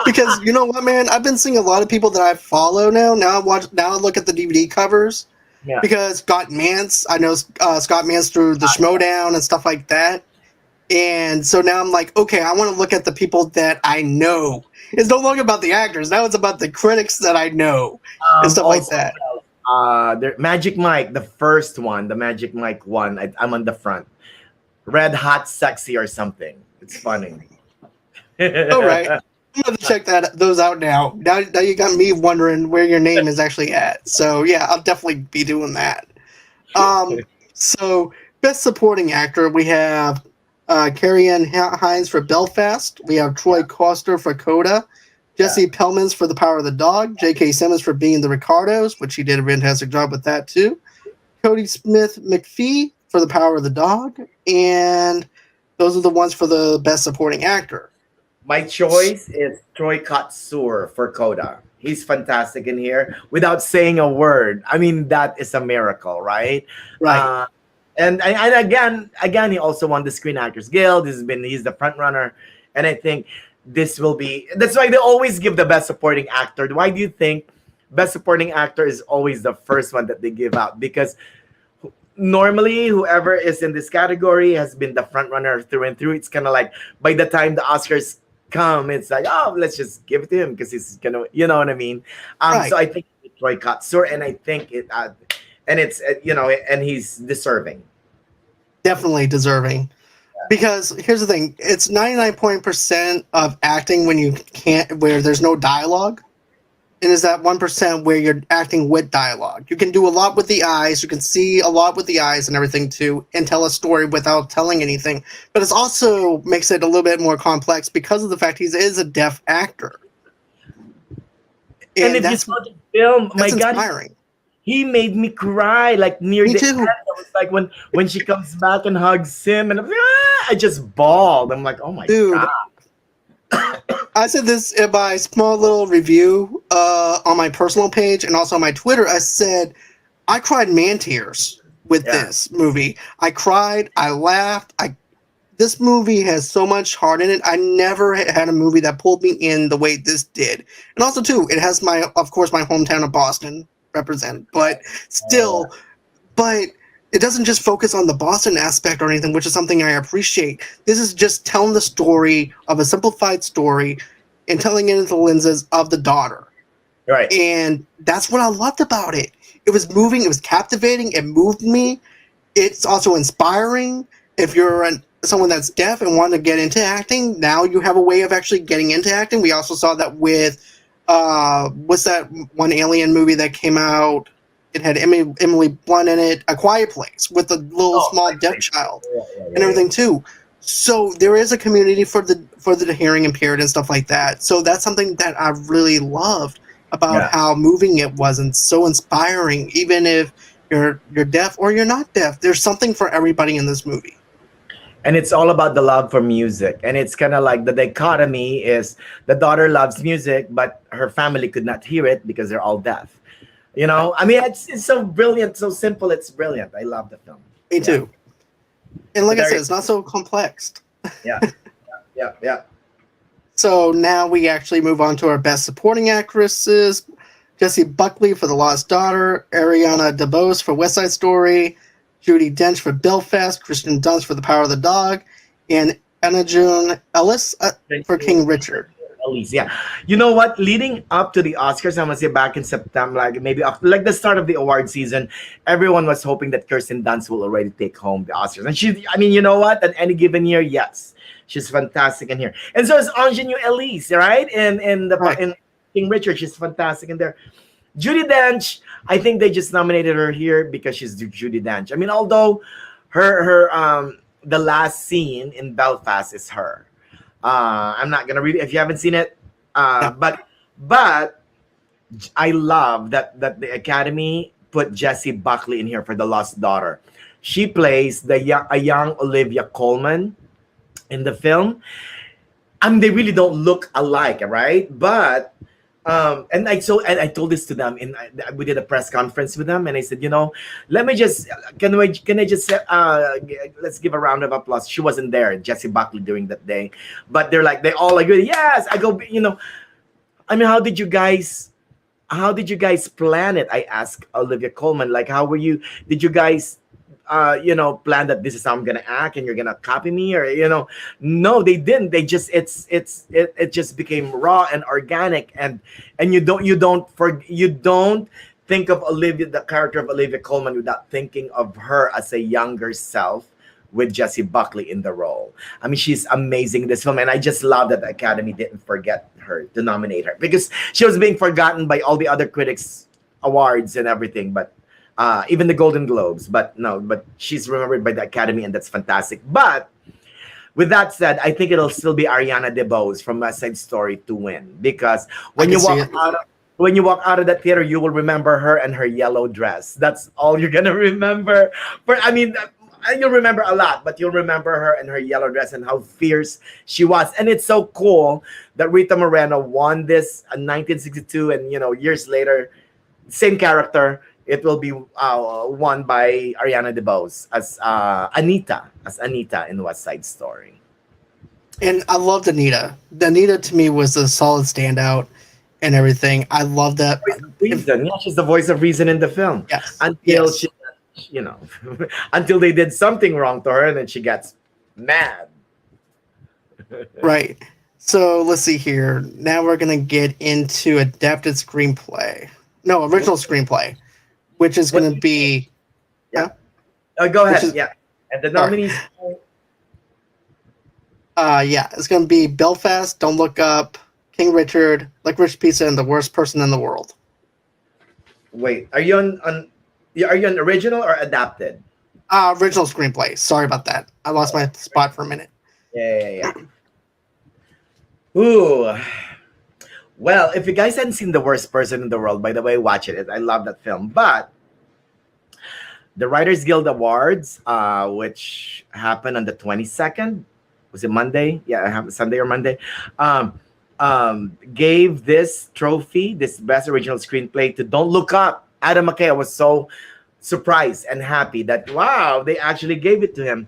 because you know what, man, I've been seeing a lot of people that I follow now. Now I look at the DVD covers Yeah. because Scott Mance, I know Scott Mance through the Schmodown and stuff like that. And so now I'm like, okay, I want to look at the people that I know. It's no longer about the actors. Now it's about the critics that I know and stuff like Also, that. Magic Mike, the first one, the Magic Mike one. I'm on the front. Red Hot Sexy or something. It's funny. All right. I'm going to check those out now. Now you got me wondering where your name is actually at. So, yeah, I'll definitely be doing that. So, Best Supporting Actor, we have Carrie Ann Hines for Belfast. We have Troy Koster for Coda. Jesse Plemons for The Power of the Dog. J.K. Simmons for Being the Ricardos, which he did a fantastic job with that, too. Cody Smith McPhee for The Power of the Dog. And those are the ones for the Best Supporting Actor. My choice is Troy Kotsur for Coda. He's fantastic in here without saying a word. I mean, that is a miracle, right? Right. And again, he also won the Screen Actors Guild. He's the front runner, and I think this will be. That's why they always give the Best Supporting Actor. Why do you think Best Supporting Actor is always the first one that they give out? Because normally whoever is in this category has been the front runner through and through. It's kind of like by the time the Oscars come, it's like, oh, let's just give it to him because he's gonna, you know what I mean. So Right. I think it's Troy Kotsur, and I think it, and it's and he's deserving. Definitely deserving. Because here's the thing, it's 99% of acting when you can't where there's no dialogue. And is that 1% where you're acting with dialogue. You can do a lot with the eyes, you can see a lot with the eyes and everything too, and tell a story without telling anything. But it also makes it a little bit more complex because of the fact he is a deaf actor. And And if you that's saw the film, my that's God, inspiring. he made me cry like near Me the end. too. I was like when she comes back and hugs him, and I'm like, I just bawled. I'm like, oh my God. Dude, I said this in my small little review on my personal page and also on my Twitter. I said I cried man tears with Yeah. this movie. I cried. I laughed. This movie has so much heart in it. I never had a movie that pulled me in the way this did. And also, too, it has of course, my hometown of Boston represented. But Oh, still, but it doesn't just focus on the Boston aspect or anything, which is something I appreciate. This is just telling the story of a simplified story and telling it into the lenses of the daughter. yeah. Right. And that's what I loved about it. It was moving, it was captivating, it moved me. It's also inspiring. If you're someone that's deaf and want to get into acting, now you have a way of actually getting into acting. We also saw that with what's that one alien movie that came out? It had Emily Blunt in it, A Quiet Place, with the little Oh, small like, deaf child yeah, yeah, and yeah, yeah. everything too. So there is a community for the hearing impaired and stuff like that. So that's something that I really loved about Yeah. how moving it was and so inspiring. Even if you're deaf or you're not deaf, there's something for everybody in this movie. And it's all about the love for music, and it's kind of like the dichotomy is the daughter loves music but her family could not hear it because they're all deaf. I mean, it's so brilliant, so simple, it's brilliant. I love the film. Me Yeah. too. And So like I there said, you it's not so complex. Yeah, yeah, yeah. So now we actually move on to our best supporting actresses. Jessie Buckley for The Lost Daughter, Ariana DeBose for West Side Story, Judi Dench for Belfast, Kristen Dunst for The Power of the Dog, and Anna June Ellis for King Richard. Elise, yeah. You know what? Leading up to the Oscars, I'm gonna say back in September, like maybe like the start of the award season, everyone was hoping that Kirsten Dunst will already take home the Oscars. And I mean, you know what? At any given year, yes, she's fantastic in here. And so is Ingenue Elise, right? Right. In King Richard, she's fantastic in there. Judi Dench, I think they just nominated her here because she's Judi Dench. I mean, although her the last scene in Belfast is her. I'm not gonna read it if you haven't seen it. No. But I love that the Academy put Jessie Buckley in here for The Lost Daughter. She plays a young Olivia Colman in the film. I mean, they really don't look alike, right? But and I told this to them we did a press conference with them, and I said, let me just can I just let's give a round of applause. She wasn't there, Jessie Buckley, during that day, but they all agree. Yes, I go. I mean, how did you guys plan it? I asked Olivia Colman, like, how were you? Did you guys plan that this is how I'm gonna act and you're gonna copy me, or no, they didn't. They just it just became raw and organic, and you don't think of the character of Olivia Colman without thinking of her as a younger self with Jessie Buckley in the role. I mean, she's amazing in this film, and I just love that the Academy didn't forget her to nominate her, because she was being forgotten by all the other critics awards and everything, but even the Golden Globes. But no, but she's remembered by the Academy, and that's fantastic. But with that said, I think it'll still be Ariana DeBose from West Side Story to win, because I when can you see walk it. out of when you walk out of that theater, you will remember her and her yellow dress. That's all you're gonna remember. I mean, you'll remember a lot, but you'll remember her and her yellow dress and how fierce she was. And it's so cool that Rita Moreno won this in 1962, and years later, same character. It will be won by Ariana DeBose as Anita in West Side Story. And I loved Anita. Anita to me was a solid standout and everything. I love that. If Reason, yeah, she's the voice of reason in the film yes, until yes, you know, until they did something wrong to her, and then she gets mad. Right. So let's see here. Now we're gonna get into adapted screenplay. No, What? original screenplay, which is What gonna do you think? be, Yeah. huh? Go Which ahead. is Yeah. And the sorry. nominees. Yeah, it's gonna be Belfast, Don't Look Up, King Richard, Licorice Pizza, and The Worst Person in the World. Wait, are you on? Yeah, are you on original or adapted? Original screenplay. Sorry about that. I lost my spot for a minute. Yeah, yeah, yeah. Ooh. Well, if you guys hadn't seen The Worst Person in the World, by the way, watch it. I love that film. But the Writers Guild Awards, which happened on the 22nd, was it Monday? Yeah, it happened Sunday or Monday. Um, gave this trophy, this Best Original Screenplay, to Don't Look Up. Adam McKay. I was so surprised and happy that, wow, they actually gave it to him.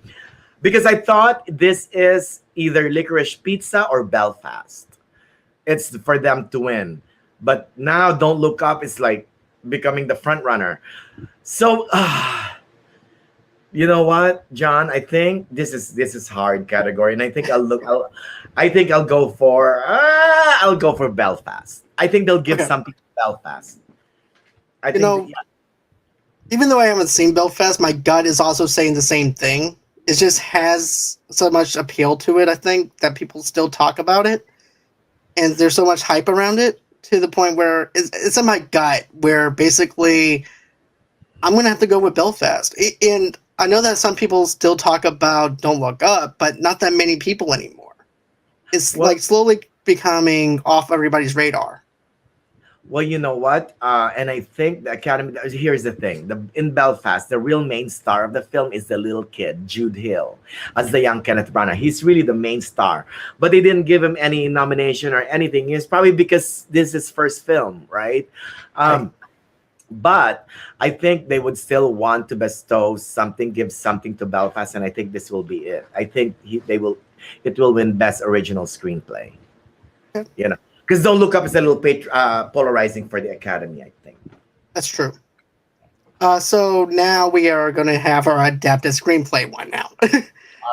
Because I thought this is either Licorice Pizza or Belfast. It's for them to win. But now Don't Look Up is like becoming the front runner. So you know what, John? I think this is hard category, and I think I think I'll go for Belfast. I think they'll give Okay. something to Belfast. I You think know, even though I haven't seen Belfast, my gut is also saying the same thing. It just has so much appeal to it, I think, that people still talk about it. And there's so much hype around it to the point where it's in my gut, where basically I'm going to have to go with Belfast. And I know that some people still talk about Don't Look Up, but not that many people anymore. It's well, like slowly becoming off everybody's radar. well, you know what? And I think the Academy. Here's the thing: in Belfast, the real main star of the film is the little kid, Jude Hill, as the young Kenneth Branagh. He's really the main star, but they didn't give him any nomination or anything. It's probably because this is his first film, right? Right. Um, but I think they would still want to bestow something, give something to Belfast, and I think this will be it. I think they will. It will win Best Original Screenplay. Okay. You know, because Don't Look Up is a little polarizing for the Academy, I think. That's true. So now we are going to have our adapted screenplay one now.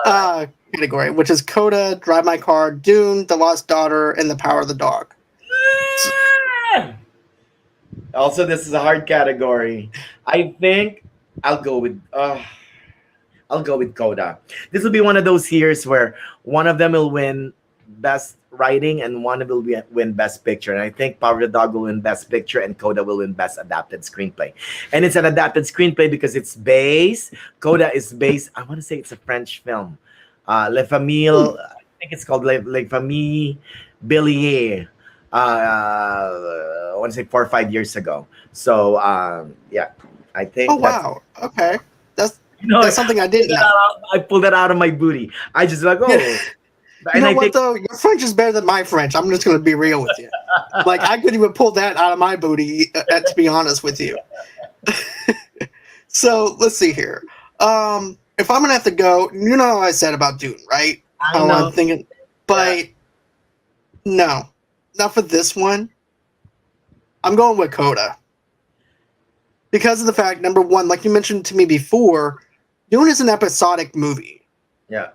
All right. Category, which is Coda, Drive My Car, Dune, The Lost Daughter, and The Power of the Dog. Also, this is a hard category. I think I'll go with I'll go with Coda. This will be one of those years where one of them will win Best Writing and one will win Best Picture. And I think Power of the Dog will win Best Picture and Coda will win Best Adapted Screenplay. And it's an adapted screenplay because it's based. Coda is based. I want to say it's a French film. Le Hmm. Famille. I think it's called Le Famille Bélier. I want to say 4 or 5 years ago. So yeah, I Oh think that's wow. Okay. That's you know that's something I didn't know. I pulled that out of my booty. I just like Yeah. oh, You and know I what think though? Your French is better than my French. I'm just going to be real with you. Like I couldn't even pull that out of my booty. To be honest with you. So let's see here. If I'm gonna have to go, you know how I said about Dune, right? I How I'm know. thinking, Yeah. but no, not for this one. I'm going with Coda because of the fact, number one, like you mentioned to me before, Dune is an episodic movie Yeah.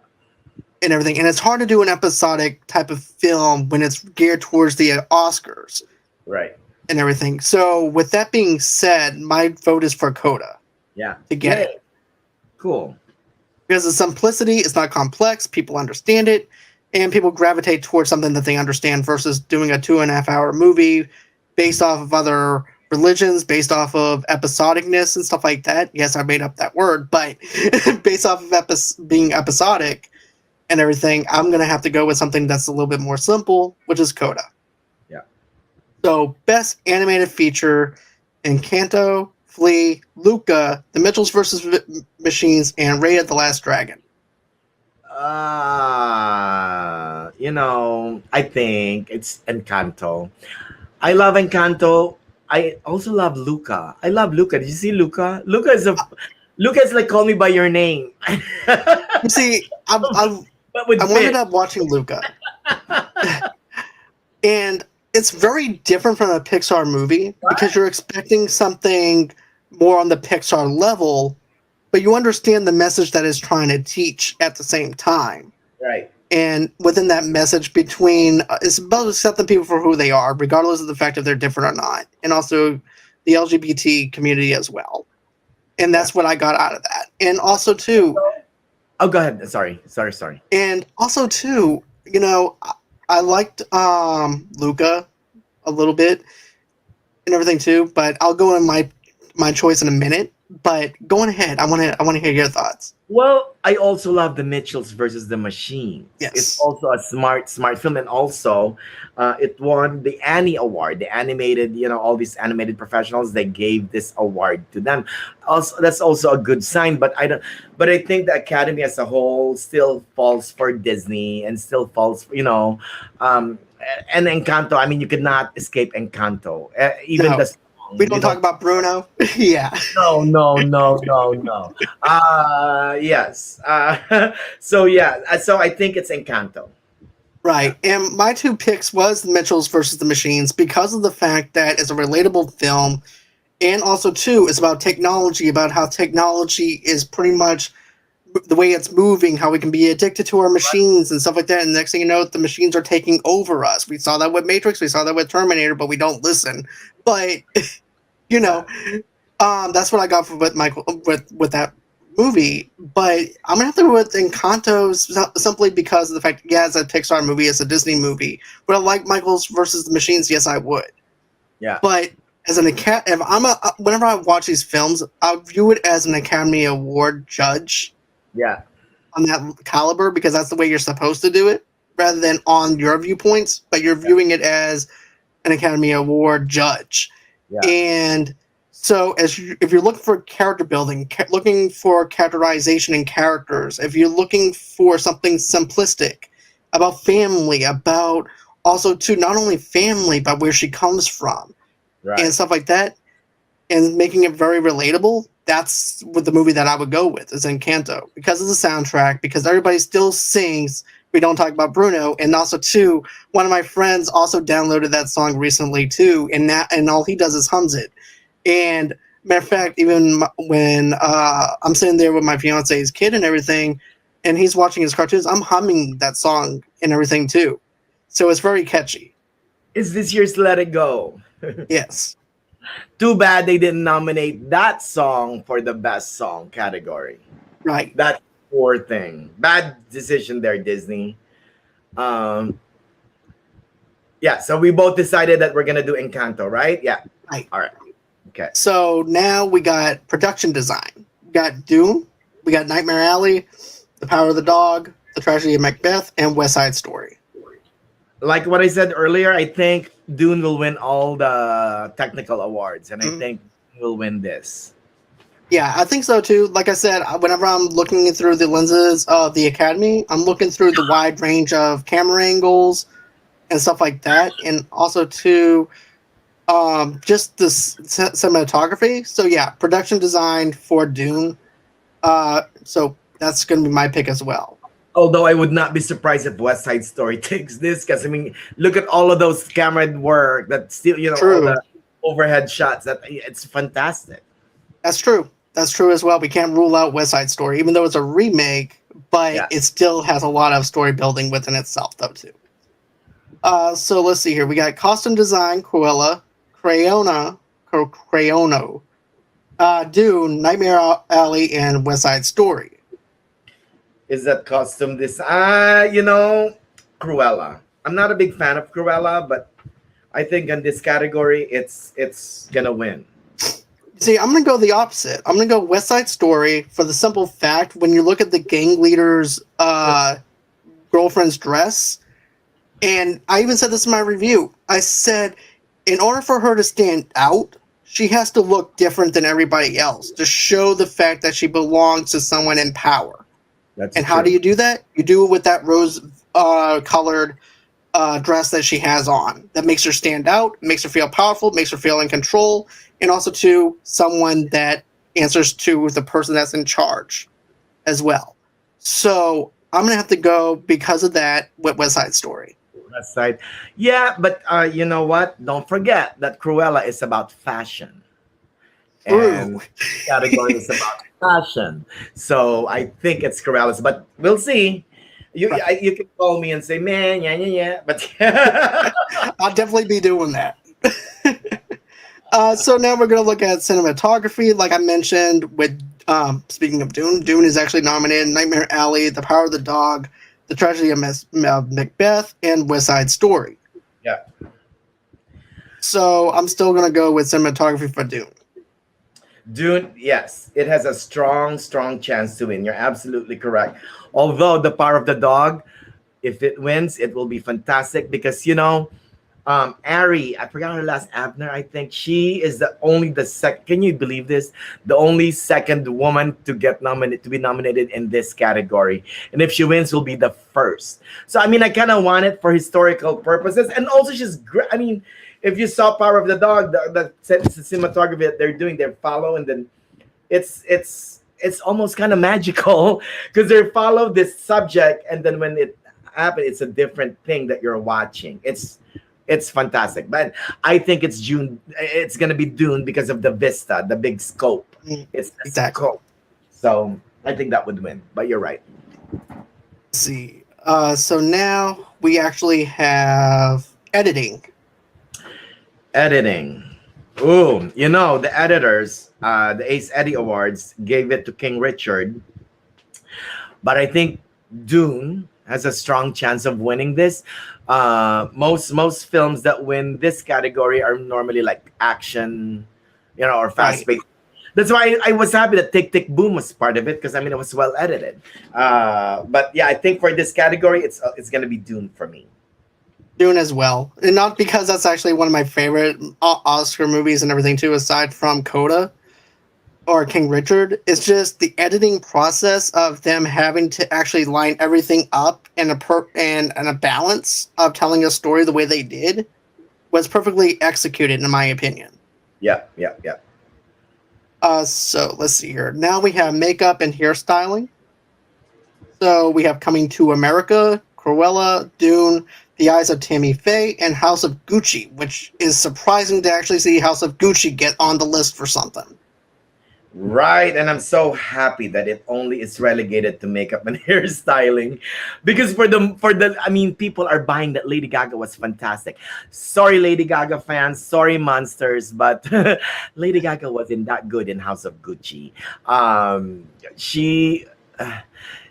and everything, and it's hard to do an episodic type of film when it's geared towards the Oscars Right. and everything. So, with that being said, my vote is for Coda Yeah. to get Yay. it Cool. because the simplicity is not complex. People understand it, and people gravitate towards something that they understand versus doing a 2.5 hour movie based off of other religions, based off of episodicness and stuff like that. Yes, I made up that word, but based off of being episodic and everything, I'm going to have to go with something that's a little bit more simple, which is Coda. Yeah. So, best animated feature: Encanto, Flea, Luca, The Mitchells vs. Machines, and Raya the Last Dragon. I think it's Encanto. I love Encanto. I also love Luca. I love Luca. Did you see Luca? Luca is like Call Me by Your Name, You see, but with I ended fish. up watching Luca, and it's very different from a Pixar movie because you're expecting something more on the Pixar level, but you understand the message that it's trying to teach at the same time. Right. And within that message, between it's about accepting people for who they are, regardless of the fact if they're different or not, and also the LGBT community as well. And Yeah. that's what I got out of that. And also too, Oh, go ahead. Sorry. you know, I liked Luca a little bit and everything too, but I'll go in my choice in a minute. But going ahead, I want to hear your thoughts. Well, I also love the Mitchells versus the Machines. It's Yes. also a smart film, and also, it won the Annie Award. The animated, all these animated professionals, they gave this award to them. Also, that's also a good sign. But I don't. But I think the Academy as a whole still falls for Disney and still falls, um, and Encanto. I mean, you could not escape Encanto. Even the No, we song, you don't talk don't. about Bruno. Yeah. No. Yes. So yeah. So I think it's Encanto. Yeah. Right. And my two picks was the Mitchells versus the Machines because of the fact that it's a relatable film, and also too it's about technology, about how technology is pretty much the way it's moving, how we can be addicted to our machines and stuff like that. And next thing you know, the machines are taking over us. We saw that with Matrix, we saw that with Terminator, but we don't listen. But you Yeah. know, that's what I got for with Michael with that movie. But I'm gonna have to go with Encanto simply because of the fact, yeah, it's a Pixar movie, it's a Disney movie. But I like Michael's versus the Machines. Yes, I would. Yeah. But as an if I'm a whenever I watch these films, I view it as an Academy Award judge Yeah. on that caliber because that's the way you're supposed to do it, rather than on your viewpoints. But you're Yeah. viewing it as an Academy Award judge. Yeah. And so, if you're looking for character building, looking for characterization in characters, if you're looking for something simplistic about family, about also too not only family but where she comes from and Right. stuff like that, and making it very relatable, that's what the movie that I would go with is Encanto because of the soundtrack, because everybody still sings. We don't talk about Bruno, and also too, one of my friends also downloaded that song recently too, and all he does is hums it. And matter of fact, even when I'm sitting there with my fiance's kid and everything, and he's watching his cartoons, I'm humming that song and everything too. So it's very catchy. Is this year's Let It Go? Yes, Too bad they didn't nominate that song for the best song category. right, That poor thing. Bad decision there, Disney. Um, yeah, so we both decided that we're gonna do Encanto, right? Yeah. right. All right. Okay. So now we got production design. We got Doom, we got Nightmare Alley, The Power of the Dog, The Tragedy of Macbeth, and West Side Story. Like what I said earlier, I think Dune will win all the technical awards, and I Mhm. think we'll win this. Yeah, I think so too. Like I said, whenever I'm looking through the lenses of the Academy, I'm looking through the wide range of camera angles and stuff like that, and also too just the cinematography. So yeah, production design for Dune. So that's going to be my pick as well. Although I would not be surprised if West Side Story takes this, because I mean, look at all of those camera work that still, all True. the overhead shots. That it's fantastic. That's true. That's true as well. We can't rule out West Side Story, even though it's a remake, but Yeah. it still has a lot of story building within itself, though, too. So let's see here. We got costume design, Cruella, Crayono, Dune, Nightmare Alley, and West Side Story. Is that costume this? Cruella. I'm not a big fan of Cruella, but I think in this category, it's gonna win. See, I'm going to go the opposite. I'm going to go West Side Story for the simple fact when you look at the gang leader's girlfriend's dress, and I even said this in my review. I said, in order for her to stand out, she has to look different than everybody else to show the fact that she belongs to someone in power. That's And true. how do you do that? You do it with that rose colored dress that she has on. That makes her stand out, makes her feel powerful, makes her feel in control, and also to someone that answers to the person that's in charge as well. So I'm gonna have to go because of that with West Side Story. West Side. Yeah, but you know what? Don't forget that Cruella is about fashion. True. and category is about fashion. So I think it's Corrales, but we'll see. Right. You can call me and say, man, yeah, yeah, yeah. But I'll definitely be doing that. So now we're going to look at cinematography. Like I mentioned, with speaking of Dune, Dune is actually nominated Nightmare Alley, The Power of the Dog, The Tragedy of Macbeth, and West Side Story. yeah, So I'm still going to go with cinematography for Dune. Dune, yes, it has a strong, strong chance to win. You're absolutely correct. Although the power of the dog, if it wins, it will be fantastic because Ari, I forgot her last Abner. I think she is the only the second. Can you believe this? The only second woman to get nominated to be nominated in this category, and if she wins, will be the first. So I mean, I kind of want it for historical purposes, and also she's great. I mean, if you saw Power of the Dog, the cinematography that they're doing, they follow, and then it's almost kind of magical because they follow this subject, and then when it happens, it's a different thing that you're watching. It's fantastic, but I think it's June. It's gonna be Dune because of the vista, the big scope. It's the Exactly. scope. So I think that would win. But you're right. Let's see. So now we actually have editing. Editing. Ooh, the editors, the Ace Eddie Awards gave it to King Richard, but I think Dune has a strong chance of winning this. Most films that win this category are normally like action, or fast Right. paced. That's why I was happy that Tick Tick Boom was part of it because I mean it was well edited. But yeah, I think for this category, it's gonna be Dune for me. Dune as well, and not because that's actually one of my favorite Oscar movies and everything too. Aside from Coda or King Richard, it's just the editing process of them having to actually line everything up in and a balance of telling a story the way they did was perfectly executed, in my opinion. Yeah, yeah, yeah. So let's see here. Now we have makeup and hairstyling. So we have Coming to America, Cruella, Dune, The Eyes of Tammy Faye, and House of Gucci, which is surprising to actually see House of Gucci get on the list for something. Right, and I'm so happy that it only is relegated to makeup and hairstyling, because I mean, people are buying that Lady Gaga was fantastic. Sorry, Lady Gaga fans, sorry, monsters, but Lady Gaga wasn't that good in House of Gucci. She.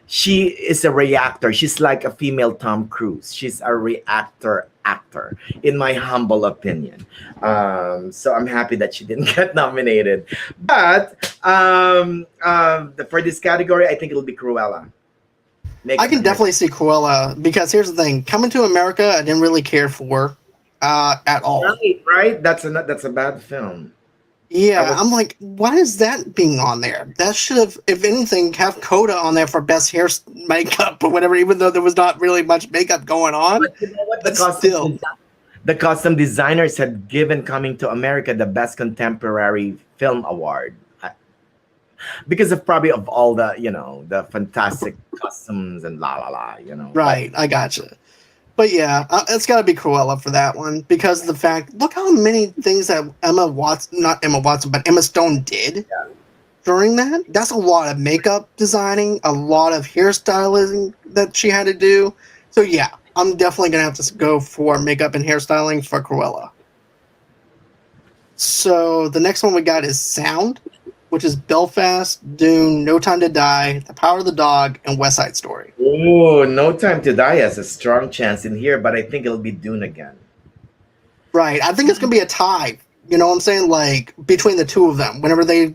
She is a reactor. She's like a female Tom Cruise. She's a reactor actor, in my humble opinion. So I'm happy that she didn't get nominated. But for this category, I think it'll be Cruella. I Makeup can and hair. definitely see Cruella because here's the thing: Coming to America, I didn't really care for at all. Right, right. That's a bad film. I Yeah, was I'm like, why is that being on there? That should have, if anything, have Coda on there for best hair makeup or whatever. Even though there was not really much makeup going on, But you know what? but still, The costume designers had given Coming to America the Best Contemporary Film Award because of probably of all the fantastic costumes and la la la. But right, I gotcha. But yeah, it's got to be Cruella for that one because of the fact, look how many things that not Emma Watson, but Emma Stone did during that. That's a lot of makeup designing, a lot of hairstyling that she had to do. So yeah, I'm definitely gonna have to go for makeup and hairstyling for Cruella. So the next one we got is Sound, which is Belfast, Dune, No Time to Die, The Power of the Dog, and West Side Story. oh, No Time to Die has a strong chance in here, but I think it'll be Dune again. Right. I think it's gonna be a tie. You know what I'm saying? Like between the two of them. Whenever they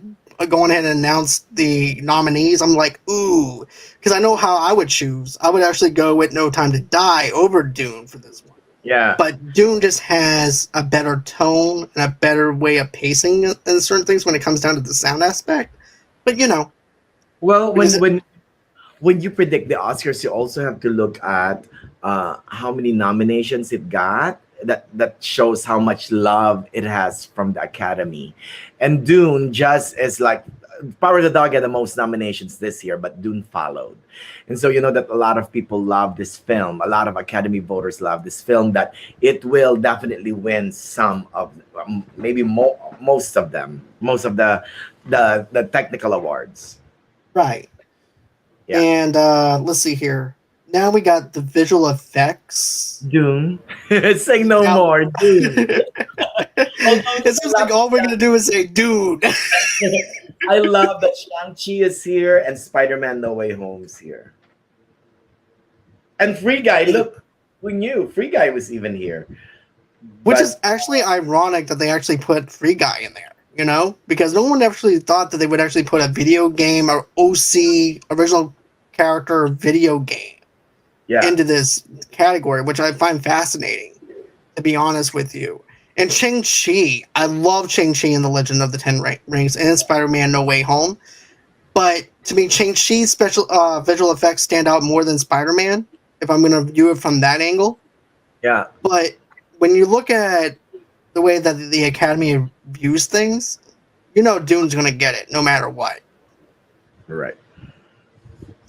go ahead and announce the nominees, I'm like, ooh, because I know how I would choose. I would actually go with No Time to Die over Dune for this one. Yeah. But Dune just has a better tone and a better way of pacing in certain things when it comes down to the sound aspect. But Well, because when you predict the Oscars, you also have to look at how many nominations it got. That shows how much love it has from the Academy, and Dune just is like Power of the Dog had the most nominations this year, but Dune followed. And so you know that a lot of people love this film. A lot of Academy voters love this film. That it will definitely win some of, maybe most of them, most of the technical awards. Right. Yeah, And let's see here. Now we got the visual effects. Dune. Say no Now, more, Dune. Although it seems like all we're gonna do is say, "Dude." I love that Shang-Chi is here and Spider-Man No Way Home is here. And Free Guy, look, we knew Free Guy was even here. Which But is actually ironic that they actually put Free Guy in there, you know? Because no one actually thought that they would actually put a video game or OC, original character video game, yeah, into this category, which I find fascinating, to be honest with you. And Shang-Chi, I love Shang-Chi and the Legend of the Ten Rings and Spider-Man No Way Home. But to me, Shang-Chi's special visual effects stand out more than Spider-Man, if I'm going to view it from that angle. yeah, But when you look at the way that the Academy views things, you know Dune's going to get it no matter what. right.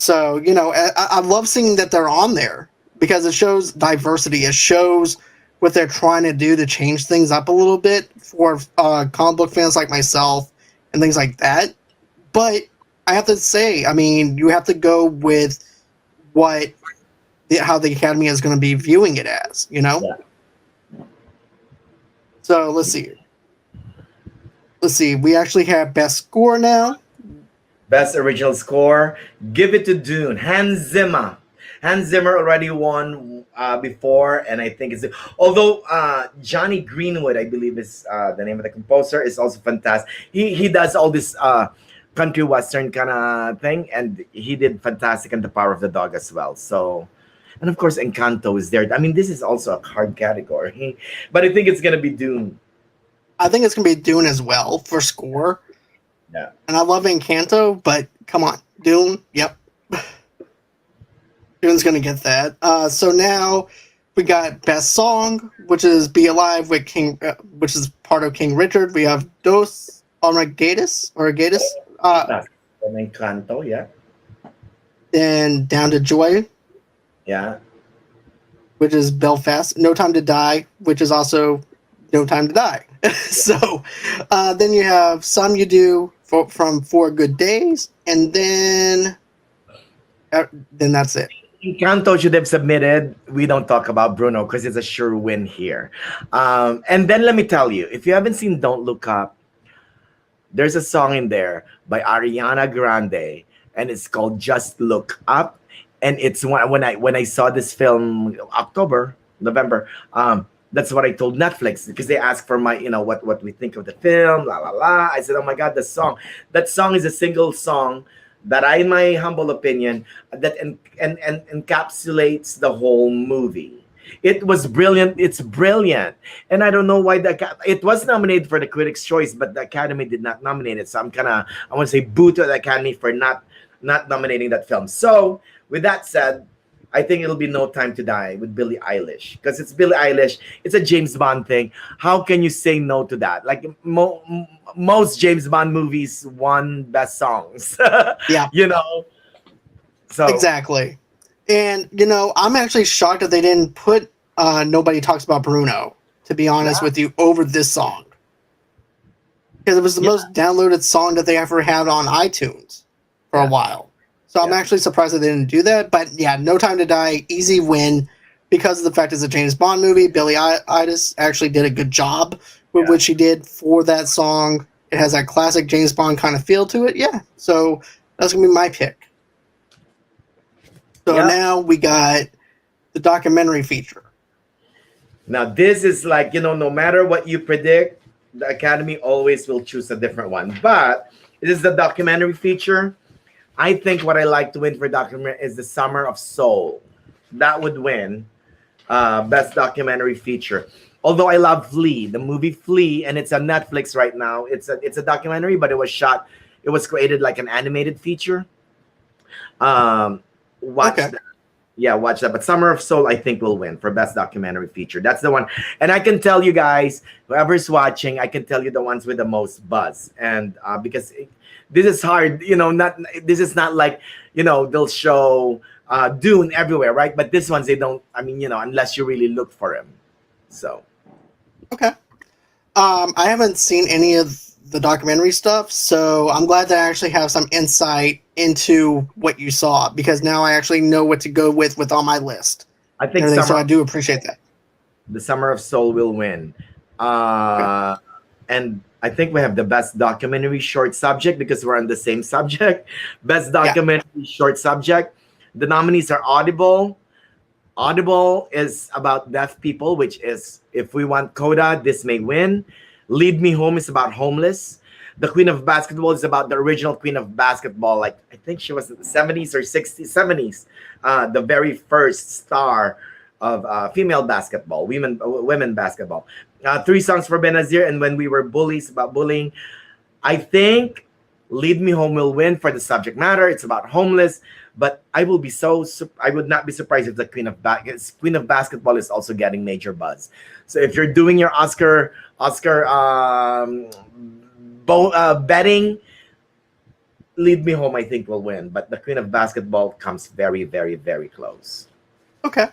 So, you know, I love seeing that they're on there because it shows diversity. It shows what they're trying to do to change things up a little bit for comic book fans like myself and things like that. But I have to say, I mean, you have to go with how the Academy is going to be viewing it as, you know? Yeah. So let's see. Let's see. We actually have best score now. Best original score, give it to Dune. Hans Zimmer. Hans Zimmer already won before, and I think it's, although Johnny Greenwood, I believe is the name of the composer, is also fantastic. He does all this country western kind of thing, and he did fantastic in The Power of the Dog as well. So, and of course Encanto is there. I mean, this is also a hard category, but I think it's gonna be Dune. I think it's going to be Dune as well for score. Yeah. And I love Encanto, but come on, Dune. Yep, Dune's gonna get that. So now we got best song, which is "Be Alive" with King, which is part of King Richard. We have Dos Armageddis or Gatus. From Encanto, yeah. Then Down to Joy, Yeah. which is Belfast. No Time to Die, which is also No Time to Die. So then you have Some You Do from 4 Good Days, and then that's it. Encanto should have submitted. We don't talk about Bruno because it's a sure win here. And then let me tell you, if you haven't seen Don't Look Up, there's a song in there by Ariana Grande, and it's called Just Look Up. And it's when I saw this film November, that's what I told Netflix because they asked for my, what we think of the film, la la la. I said, oh my God, the song. That song is a single song that in my humble opinion, that encapsulates the whole movie. It was brilliant. It's brilliant. And I don't know why it was nominated for the Critics' Choice, but the Academy did not nominate it. So I want to say boo to the Academy for not nominating that film. So with that said, I think it'll be No Time to Die with Billie Eilish because it's Billie Eilish. It's a James Bond thing. How can you say no to that? Like most James Bond movies won best songs. Yeah. So Exactly. And, I'm actually shocked that they didn't put Nobody Talks About Bruno, to be honest with you, over this song. Because it was the most downloaded song that they ever had on iTunes for a while. So I'm actually surprised that they didn't do that. But yeah, No Time to Die, easy win. Because of the fact it's a James Bond movie, Billie Eilish actually did a good job with what she did for that song. It has that classic James Bond kind of feel to it. Yeah, so that's going to be my pick. So now we got the documentary feature. Now this is like, no matter what you predict, the Academy always will choose a different one. But it is the documentary feature. I think what I like to win for documentary is The Summer of Soul. That would win best documentary feature. Although I love Flea, the movie Flea, and it's on Netflix right now. It's a documentary, but it was created like an animated feature. Watch that. Yeah, watch that. But Summer of Soul, I think, will win for best documentary feature. That's the one. And I can tell you guys, whoever's watching, I can tell you the ones with the most buzz. And because this is hard, not this is not like they'll show Dune everywhere, right? But this ones they don't. I mean, unless you really look for him. So Okay. I haven't seen any of the documentary stuff, so I'm glad that I actually have some insight into what you saw because now I actually know what to go with on my list I and think everything. So I do appreciate that. the Summer of Soul will win. Okay. And I think we have the best documentary short subject because we're on the same subject. Best Yeah. documentary short subject. The nominees are Audible. Audible is about deaf people, which is if we want Coda, this may win. Lead Me Home is about homeless. The Queen of Basketball is about the original Queen of Basketball. Like I think she was in the 70s or 60s, 70s. The very first star of female basketball, women basketball. Three songs for Benazir and When We Were Bullies about bullying. I think Lead Me Home will win for the subject matter. It's about homeless, but I would not be surprised if the Queen of Basketball is also getting major buzz. So if you're doing your Oscar betting, Lead Me Home I think will win, but the Queen of Basketball comes very, very, very close. Okay.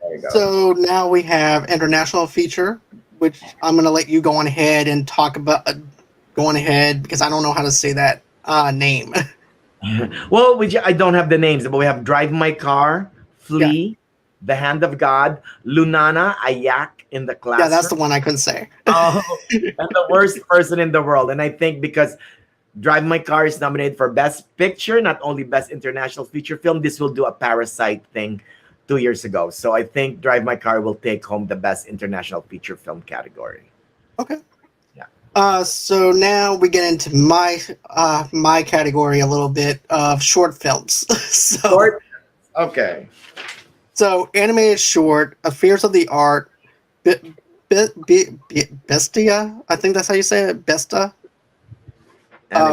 There you go. So now we have international feature, which I'm going to let you go on ahead and talk about. Go on ahead because I don't know how to say that name. Well, I don't have the names, but we have Drive My Car, Yeah. Flee, The Hand of God, Lunana, Ayak in the Yeah, Classroom. that's the one I couldn't say. Oh, and The Worst Person in the World. And I think because Drive My Car is nominated for Best Picture, not only Best International Feature Film, this will do a Parasite thing 2 years ago. So I think Drive My Car will take home the Best International Feature Film category. Okay. Yeah. So now we get into my category a little bit of short films. Short? Okay. So animated short, Affairs of the Art, Bestia. I think that's how you say it, Besta,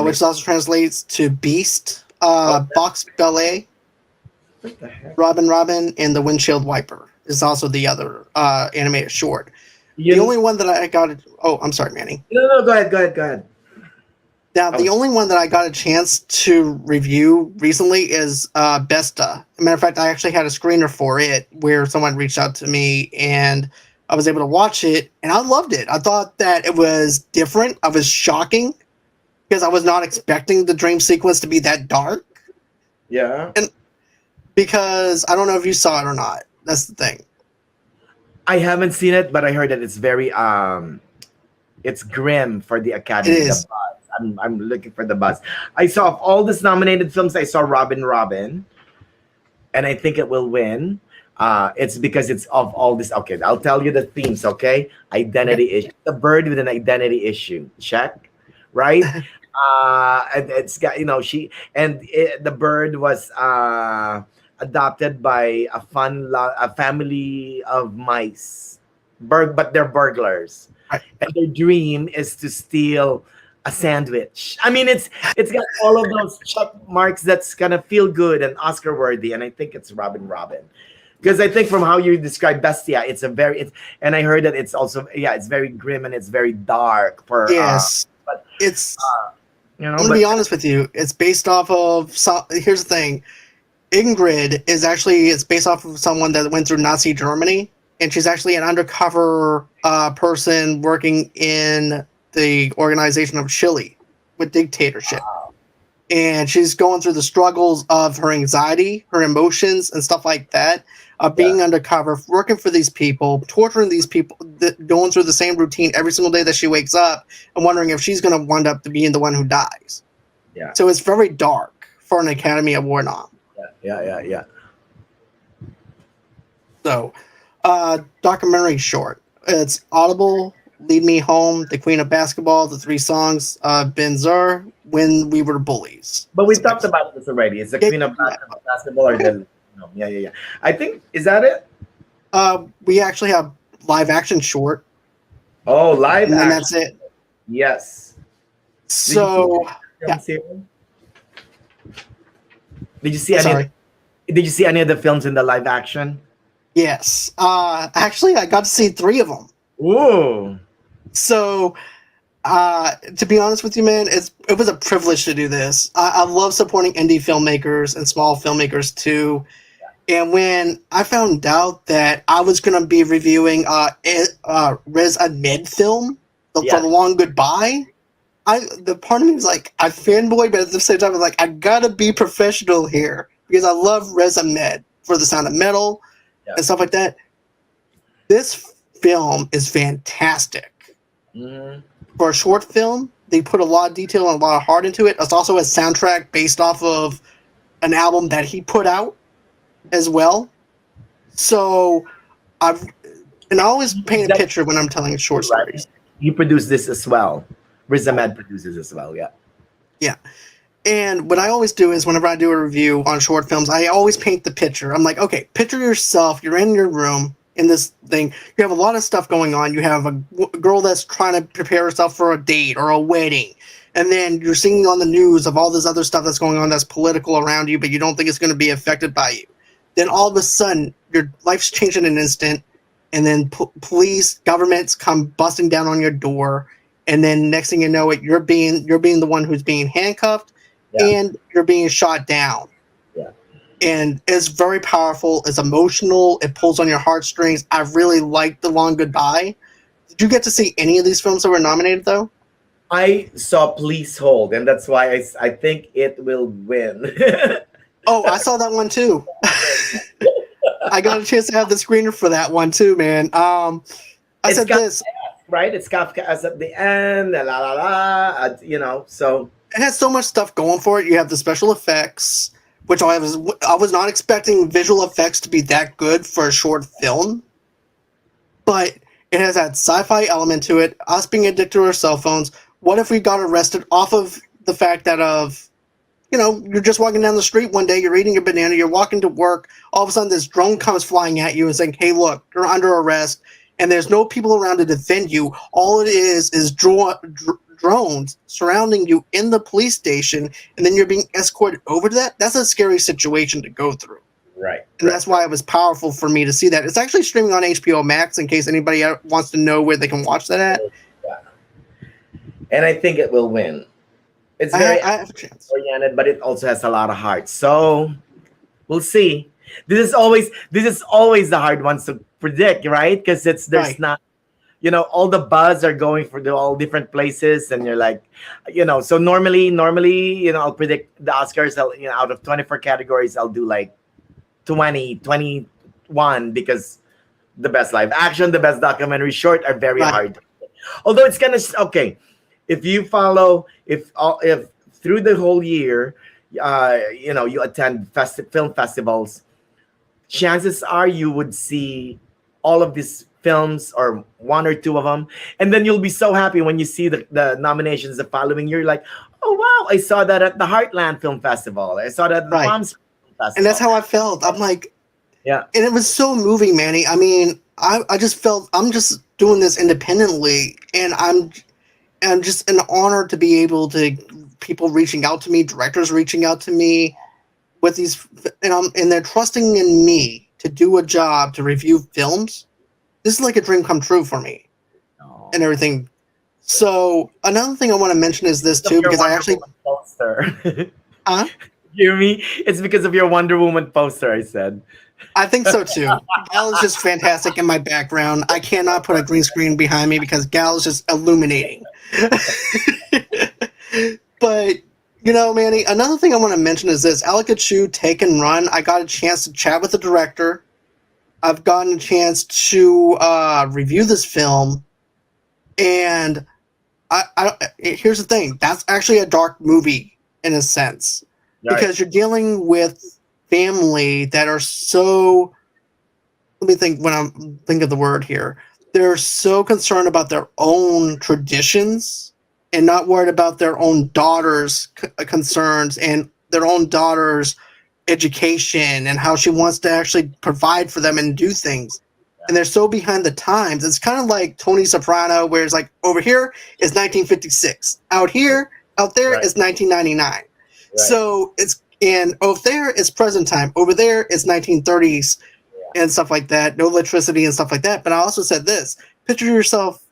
which also translates to Beast. Box Ballet, What the heck? Robin, and the Windshield Wiper is also the other animated short. You The only one that I got. Oh, I'm sorry, Manny. No, go ahead. Now, the only one that I got a chance to review recently is Besta. As a matter of fact, I actually had a screener for it where someone reached out to me and I was able to watch it, and I loved it. I thought that it was different. I was shocking because I was not expecting the dream sequence to be that dark. Yeah. And because I don't know if you saw it or not. That's the thing. I haven't seen it, but I heard that it's very it's grim for the Academy. It is. The buzz. I'm looking for the buzz. I saw of all these nominated films, I saw Robin, and I think it will win. It's because it's of all this. Okay, I'll tell you the themes. Okay, identity issue. The bird with an identity issue. Check, right? And it's got the bird was adopted by a family of mice, but they're burglars, Right. and their dream is to steal a sandwich. I mean, it's got all of those check marks that's gonna feel good and Oscar worthy, and I think it's Robin. Because I think from how you describe Bestia, and I heard that it's also it's very grim and it's very dark for Yes. but It's. I'm gonna be honest with you. It's based off of. Here's the thing. Ingrid it's based off of someone that went through Nazi Germany, and she's actually an undercover person working in the organization of Chile with dictatorship. And she's going through the struggles of her anxiety, her emotions, and stuff like that, of being undercover, working for these people, torturing these people, going through the same routine every single day that she wakes up, and wondering if she's going to wind up being the one who dies. Yeah. So it's very dark for an Academy Award nom. Yeah. So, documentary short. It's Audible, Lead Me Home, The Queen of Basketball, The Three Songs, Ben Zur, When We Were Bullies. But we talked about this already. It's the Queen of Basketball or the yeah. I think is that it? We actually have live action short. Oh, live and then action. That's it. Yes. So, Did you see any? Did you see any of the films in the live action? Yes. Actually, I got to see 3 of them. Ooh. So, to be honest with you, man, it was a privilege to do this. I love supporting indie filmmakers and small filmmakers too. And when I found out that I was going to be reviewing Riz Ahmed film, For Yeah. the Long Goodbye, the part of me was like, I fanboy, but at the same time, I was like, I gotta be professional here because I love Riz Ahmed for The Sound of Metal Yeah. and stuff like that. This film is fantastic. Mhm. For a short film, they put a lot of detail and a lot of heart into it. It's also a soundtrack based off of an album that he put out as well. So I've and I always paint a That picture when I'm telling short right. stories. You produce this as well. Riz Ahmed produces as well. Yeah. Yeah. And what I always do is whenever I do a review on short films, I always paint the picture. I'm like, okay, picture yourself. You're in your room in this thing. You have a lot of stuff going on. You have a girl that's trying to prepare herself for a date or a wedding. And then you're seeing on the news of all this other stuff that's going on that's political around you, but you don't think it's going to be affected by you. Then all of a sudden, your life's changed in an instant. And then police, governments come busting down on your door. And then next thing you know it, you're being the one who's being handcuffed Yeah. and you're being shot down. Yeah. And it's very powerful. It's emotional. It pulls on your heartstrings. I really liked The Long Goodbye. Did you get to see any of these films that were nominated, though? I saw Please Hold, and that's why I think it will win. Oh, I saw that one, too. I got a chance to have the screener for that one, too, man. I It's said got this. right? It's Kafka as at the end, la la la, so It has so much stuff going for it. You have the special effects, which I was not expecting visual effects to be that good for a short film, but it has that sci-fi element to it. Us being addicted to our cell phones. What if we got arrested off of the fact that you're just walking down the street one day, you're eating a banana, you're walking to work, all of a sudden this drone comes flying at you and saying, hey, look, you're under arrest, and there's no people around to defend you. All it is drones surrounding you in the police station, and then you're being escorted over to that. That's a scary situation to go through. right. And that's why it was powerful for me to see that. It's actually streaming on HBO Max in case anybody wants to know where they can watch that at. Yeah. And I think it will win. It's very I have a chance. oriented, but it also has a lot of heart. So we'll see. This is always the hard ones to predict, right? Because there's Right. not, all the buzz are going for all different places, and you're like, so normally, I'll predict the Oscars. Out of 24 categories, I'll do like 21 because the best live action, the best documentary short are very Right. hard. Although it's gonna okay, if you follow, if through the whole year, you attend film festivals, chances are you would see all of these films or one or two of them, and then you'll be so happy when you see the nominations the following year. Like, oh wow, I saw that at the Heartland Film Festival. I saw that at the Right. Palm Springs Film Festival. And that's how I felt. I'm like, Yeah. and it was so moving, Manny. I mean, I just felt I'm just doing this independently, and I'm just an honor to be able to people reaching out to me, directors reaching out to me with these, and they're trusting in me to do a job to review films. This is like a dream come true for me Oh. and everything. So another thing I want to mention is this too, Your because I Wonder actually, Woman poster. huh? You hear me? It's because of your Wonder Woman poster, I said. I think so too. Gal is just fantastic in my background. I cannot put a green screen behind me because Gal is just illuminating. But Manny, another thing I want to mention is this: Alaka Chu, Take and Run. I got a chance to chat with the director. I've gotten a chance to review this film, and here's the thing: that's actually a dark movie in a sense, because you're dealing with family that are so. Let me think when I'm think of the word here. They're so concerned about their own traditions and not worried about their own daughter's concerns and their own daughter's education and how she wants to actually provide for them and do things. And they're so behind the times. It's kind of like Tony Soprano, where it's like over here is 1956, out there Right. is 1999. Right. So And over there, it's present time. Over there, it's 1930s and stuff like that. No electricity and stuff like that. But I also said this: picture yourself.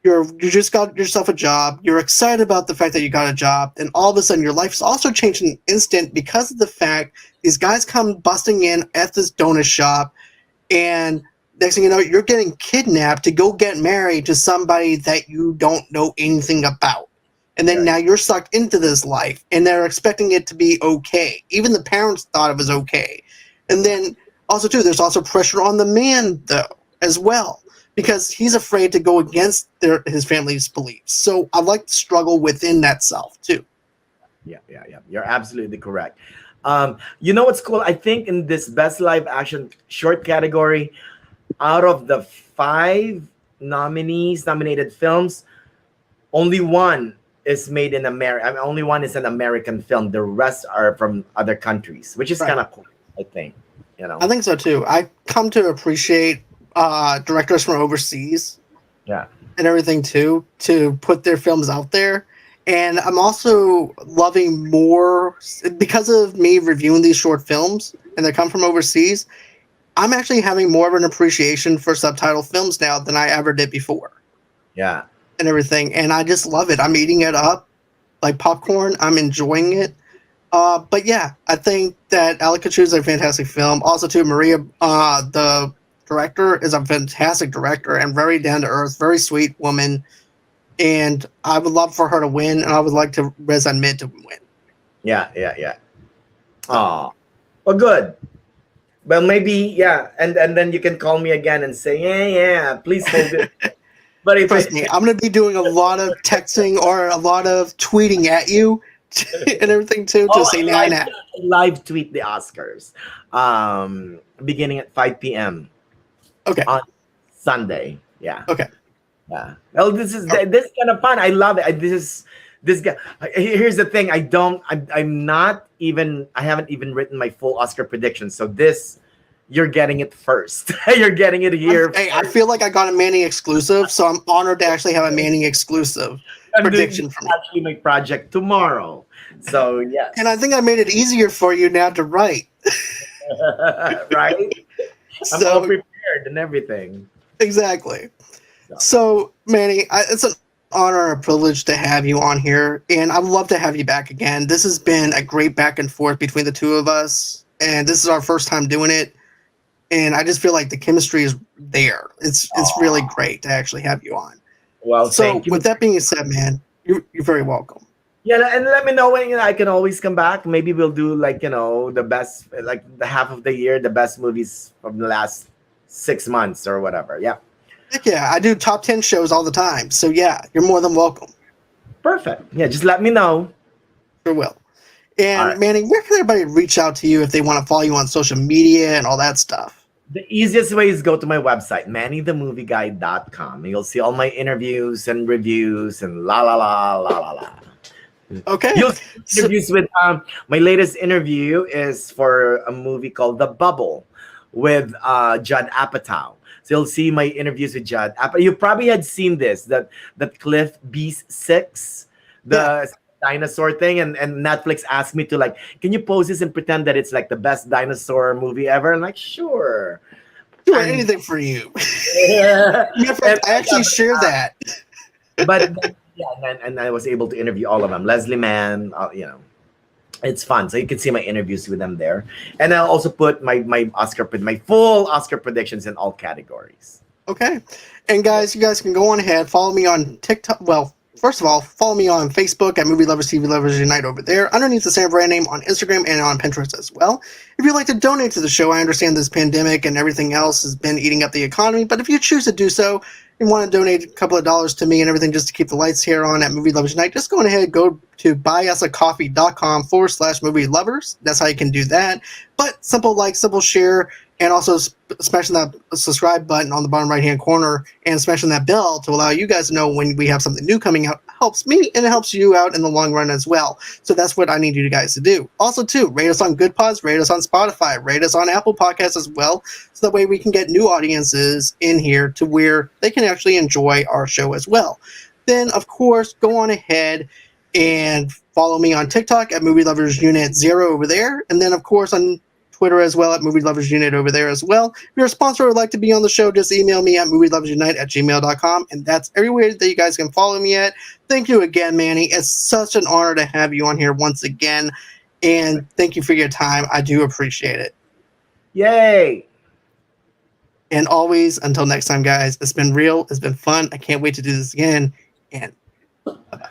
You just got yourself a job. You're excited about the fact that you got a job, and all of a sudden, your life's also changed in an instant because of the fact these guys come busting in at this donut shop, and next thing you know, you're getting kidnapped to go get married to somebody that you don't know anything about. And then now you're sucked into this life, and they're expecting it to be okay. Even the parents thought it was okay. And then also, too, there's also pressure on the man, though, as well, because he's afraid to go against his family's beliefs. So I like the struggle within that self, too. Yeah. You're absolutely correct. You know what's cool? I think in this best live action short category, out of the 5 nominated films, only one is made in America. I mean, only one is an American film. The rest are from other countries, which is kind of cool, I think. I think so too. I come to appreciate directors from overseas, and everything too, to put their films out there. And I'm also loving more because of me reviewing these short films, and they come from overseas. I'm actually having more of an appreciation for subtitle films now than I ever did before. Yeah. And everything, and I just love it. I'm eating it up like popcorn. I'm enjoying it. But yeah, I think that Alakachu is a fantastic film. Also, too, Maria, the director, is a fantastic director and very down to earth, very sweet woman. And I would love for her to win, and I would like to Riz Ahmed to win. Yeah. Oh, well, good. Well, maybe and then you can call me again and say, yeah, please hold it. But trust me, I'm going to be doing a lot of texting or a lot of tweeting at you and everything too to say now. Live tweet the Oscars, beginning at 5 p.m. Okay. On Sunday. Yeah. Okay. Yeah. Well, this is kind of fun. I love it. This guy. Here's the thing. I haven't even written my full Oscar prediction. So this. You're getting it first. You're getting it here. Hey, I feel like I got a Manny exclusive, so I'm honored to actually have a Manny exclusive prediction from you. Actually, my project tomorrow. So yes. And I think I made it easier for you now to write. Right? I'm all prepared and everything. Exactly. So Manny, it's an honor and a privilege to have you on here, and I'd love to have you back again. This has been a great back and forth between the two of us, and this is our first time doing it. And I just feel like the chemistry is there. It's really great to actually have you on. Well, so thank you. With that being said, man, you're very welcome. Yeah, and let me know when I can always come back. Maybe we'll do the best, like the half of the year, the best movies from the last 6 months or whatever. Yeah. Heck yeah, I do top 10 shows all the time. So yeah, you're more than welcome. Perfect. Yeah, just let me know. Sure will. And Manny, where can everybody reach out to you if they want to follow you on social media and all that stuff? The easiest way is go to my website, mannythemovieguy.com. You'll see all my interviews and reviews and la la la la la la. Okay. You'll see interviews with my latest interview is for a movie called The Bubble with Judd Apatow. So you'll see my interviews with Judd Apatow. You probably had seen this, that Cliff Beast 6, dinosaur thing, and Netflix asked me to can you pose this and pretend that it's like the best dinosaur movie ever? I'm like, sure. Anything for you. I actually share that. But and I was able to interview all of them. Leslie Mann, it's fun. So you can see my interviews with them there, and I'll also put my full Oscar predictions in all categories. Okay, and guys, you guys can go on ahead, follow me on TikTok. Well, first of all, follow me on Facebook at Movie Lovers TV Lovers Unite over there, underneath the same brand name on Instagram and on Pinterest as well. If you'd like to donate to the show, I understand this pandemic and everything else has been eating up the economy, but if you choose to do so and want to donate a couple of dollars to me and everything just to keep the lights here on at Movie Lovers Unite, just go on ahead, go to buyusacoffee.com/movie lovers. That's how you can do that. But simple like, simple share, and also smashing that subscribe button on the bottom right-hand corner and smashing that bell to allow you guys to know when we have something new coming out helps me and it helps you out in the long run as well. So that's what I need you guys to do. Also, too, rate us on Good Pods, rate us on Spotify, rate us on Apple Podcasts as well, so that way we can get new audiences in here to where they can actually enjoy our show as well. Then, of course, go on ahead And follow me on TikTok at Movie Lovers Unit 0 over there. And then, of course, on Twitter as well at Movie Lovers Unit over there as well. If you're a sponsor or would like to be on the show, just email me at movieloversunite@gmail.com. And that's everywhere that you guys can follow me at. Thank you again, Manny. It's such an honor to have you on here once again. And thank you for your time. I do appreciate it. Yay! And always, until next time, guys, it's been real. It's been fun. I can't wait to do this again. And bye-bye.